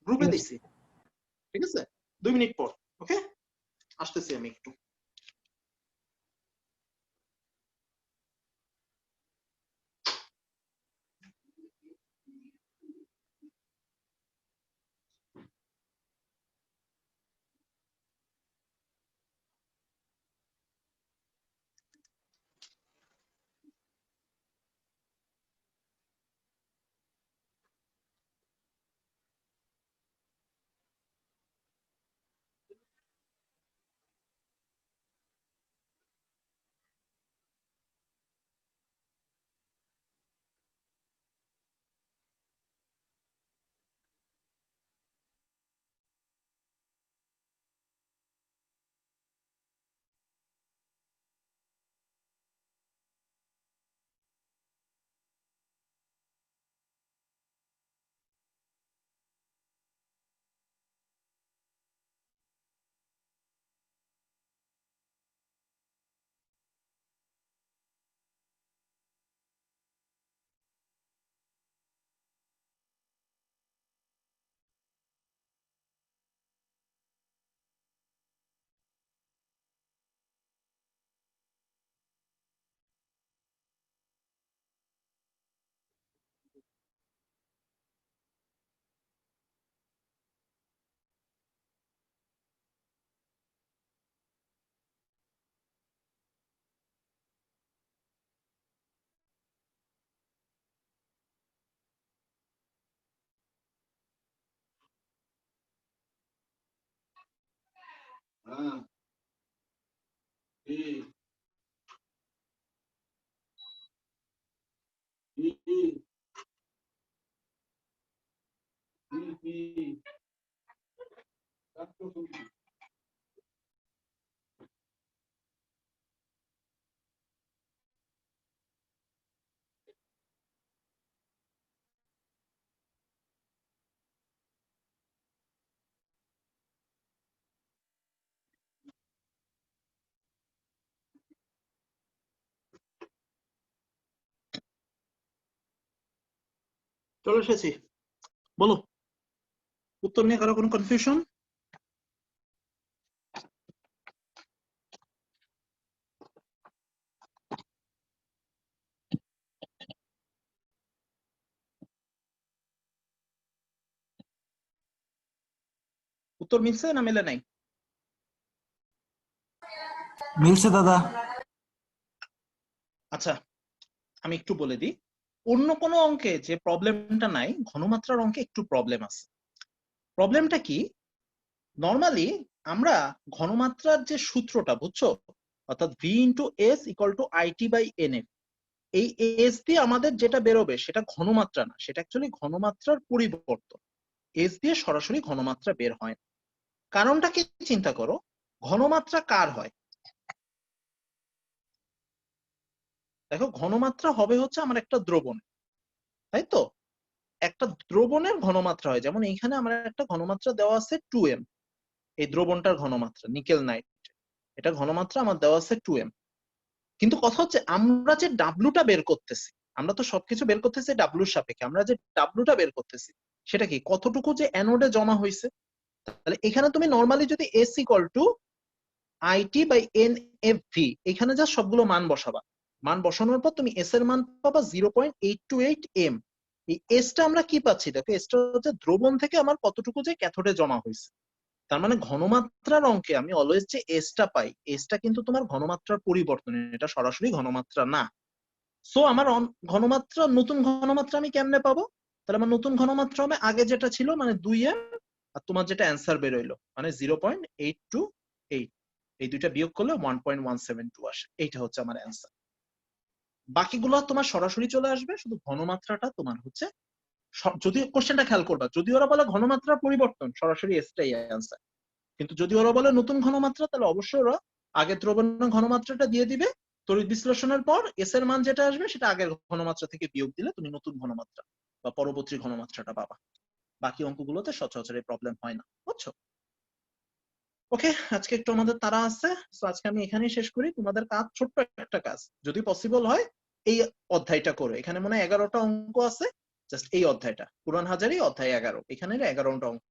[SPEAKER 2] গ্রুপে
[SPEAKER 9] Yes.
[SPEAKER 2] দিছি, ঠিক আছে? 2 মিনিট পর। ওকে, আসতেছি আমি একটু। চলে এসেছি। বলো উত্তর নিয়ে কারো কোনো কনফিউশন? উত্তর মিলছে না মেলে নাই?
[SPEAKER 11] মিলছে দাদা।
[SPEAKER 2] আচ্ছা আমি একটু বলে দিই, অন্য কোনো অঙ্কে যে প্রবলেমটা নাই, ঘনমাত্রার অঙ্কে একটু প্রবলেম আছে। প্রবলেমটা কি, নর্মালি আমরা ঘনমাত্রার যে সূত্রটা বুঝছো, অর্থাৎ v into S equal to IT by N F, এই এস দিয়ে আমাদের যেটা বেরোবে সেটা ঘনমাত্রা না, সেটা অ্যাকচুয়ালি ঘনমাত্রার পরিবর্তন। এস দিয়ে সরাসরি ঘনমাত্রা বের হয় না। কারণটা কি চিন্তা করো, ঘনমাত্রা কার হয়? দেখো ঘনমাত্রা হবে হচ্ছে আমার একটা দ্রবণ, তাই তো? একটা দ্রবণের ঘনমাত্রা হয়, যেমন এইখানে আমার একটা ঘনমাত্রা দেওয়া আছে 2m, এই দ্রবণটার ঘনমাত্রা নিকেল নাইট, এটা ঘনমাত্রা আমার দেওয়া আছে 2m। কিন্তু কথা হচ্ছে আমরা যে ডাব্লুটা বের করতেছি, আমরা তো সবকিছু বের করতেছি ডাব্লুর সাপেক্ষে, আমরা যে ডাব্লুটা বের করতেছি সেটা কি, কতটুকু যে অ্যানোডে জমা হয়েছে। তাহলে এখানে তুমি নরমালি যদি S equal to IT by N F V, এখানে যা সবগুলো মান বসাবা, মান বসানোর পর তুমি এস এর মান পাবা 0.828 m। এই এসটা আমরা কি পাচ্ছি, দেখো এসটা হচ্ছে দ্রবণ থেকে আমার কতটুকু যে ক্যাথোডে জমা হয়েছে। তার মানে ঘনমাত্রার অঙ্কে আমি অলওয়েজ যে এসটা পাই, এসটা কিন্তু তোমার ঘনমাত্রার পরিবর্তন, এটা সরাসরি ঘনমাত্রা না। সো আমার ঘনমাত্রা, নতুন ঘনমাত্রা আমি কেমনে পাবো? তাহলে আমার নতুন ঘনমাত্রা হবে আগে যেটা ছিল মানে 2m, আর তোমার যেটা অ্যান্সার বেরোইলো মানে 0.828, এই দুইটা বিয়োগ করলে 1.172 আসে, এইটা হচ্ছে আমার অ্যান্সার। বাকিগুলো তোমার সরাসরি চলে আসবে, শুধু ঘনমাত্রাটা তোমার হচ্ছে, যদি কোশ্চেনটা খেয়াল করবা, যদি ওরা বলে ঘনমাত্রার পরিবর্তন, সরাসরি এসটাই অ্যান্সার। কিন্তু যদি ওরা বলে নতুন ঘনমাত্রা, তাহলে অবশ্যই ওরা আগের দ্রবণের ঘনমাত্রাটা দিয়ে দিবে, তড়িৎ বিশ্লেষণের পর এস এর মান যেটা আসবে সেটা আগের ঘনমাত্রা থেকে বিয়োগ দিলে তুমি নতুন ঘনমাত্রা বা পরবর্তী ঘনমাত্রাটা পাবা। বাকি অঙ্কগুলোতে সচরাচর এই প্রবলেম হয় না, বুঝছো? ওকে, আজকে একটু আমাদের তাড়া আছে, তো আজকে আমি এখানেই শেষ করি। তোমাদের কাজ, ছোট্ট একটা কাজ, যদি পসিবল হয় এই অধ্যায়টা করো। এখানে মনে হয় 11টা অঙ্ক আছে, জাস্ট এই অধ্যায়টা, কুরআন হাজারি অধ্যায় 11, এখানে 11টা অঙ্ক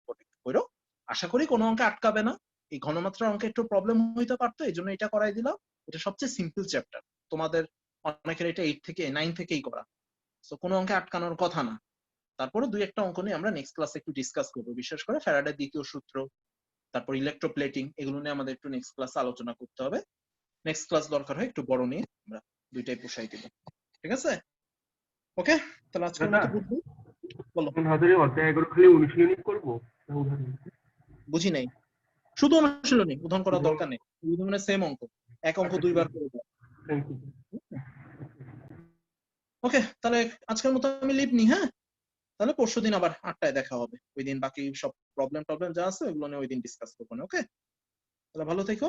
[SPEAKER 2] করো। আশা করি কোনো অঙ্কে আটকাবে না। এই ঘনমাত্রার অঙ্কে একটু প্রবলেম হইতে পারতো, এই জন্য এটা করাই দিলাম। এটা সবচেয়ে সিম্পল চ্যাপ্টার, তোমাদের অনেকের এটা 8 থেকে 9 থেকেই করা, তো কোনো অঙ্কে আটকানোর কথা না। তারপরে দুই একটা অঙ্ক নিয়ে আমরা নেক্সট ক্লাসে একটু ডিসকাস করবো, বিশেষ করে ফ্যারাডের দ্বিতীয় সূত্র, তারপর ইলেকট্রোপ্লেটিং, এগুলো নিয়ে আমাদের একটু নেক্সট ক্লাসে আলোচনা করতে হবে। নেক্সট ক্লাস দরকার হয় একটু বড় নিয়ে আমরা দুইটাই পোষাই দিব, ঠিক আছে? ওকে, তাহলে আজকের মতো বুঝবো। বলো।
[SPEAKER 3] হাজারে অধ্যায় 11 খালি অনুশীলনী করব?
[SPEAKER 2] বুঝি নাই। শুধু অনুশীলনী, উদাহরণ করার দরকার নেই। উদাহরণের সেম অঙ্ক, এক অঙ্ক দুইবার করে দাও। ওকে, তাহলে আজকের মতো আমি লিভ নি। হ্যাঁ, তাহলে পরশুদিন আবার 8টায় দেখা হবে। ওই দিন বাকি সব প্রবলেম যা আছে ওইগুলো নিয়ে ওই দিন ডিসকাস করবো। ওকে, তাহলে ভালো থেকো।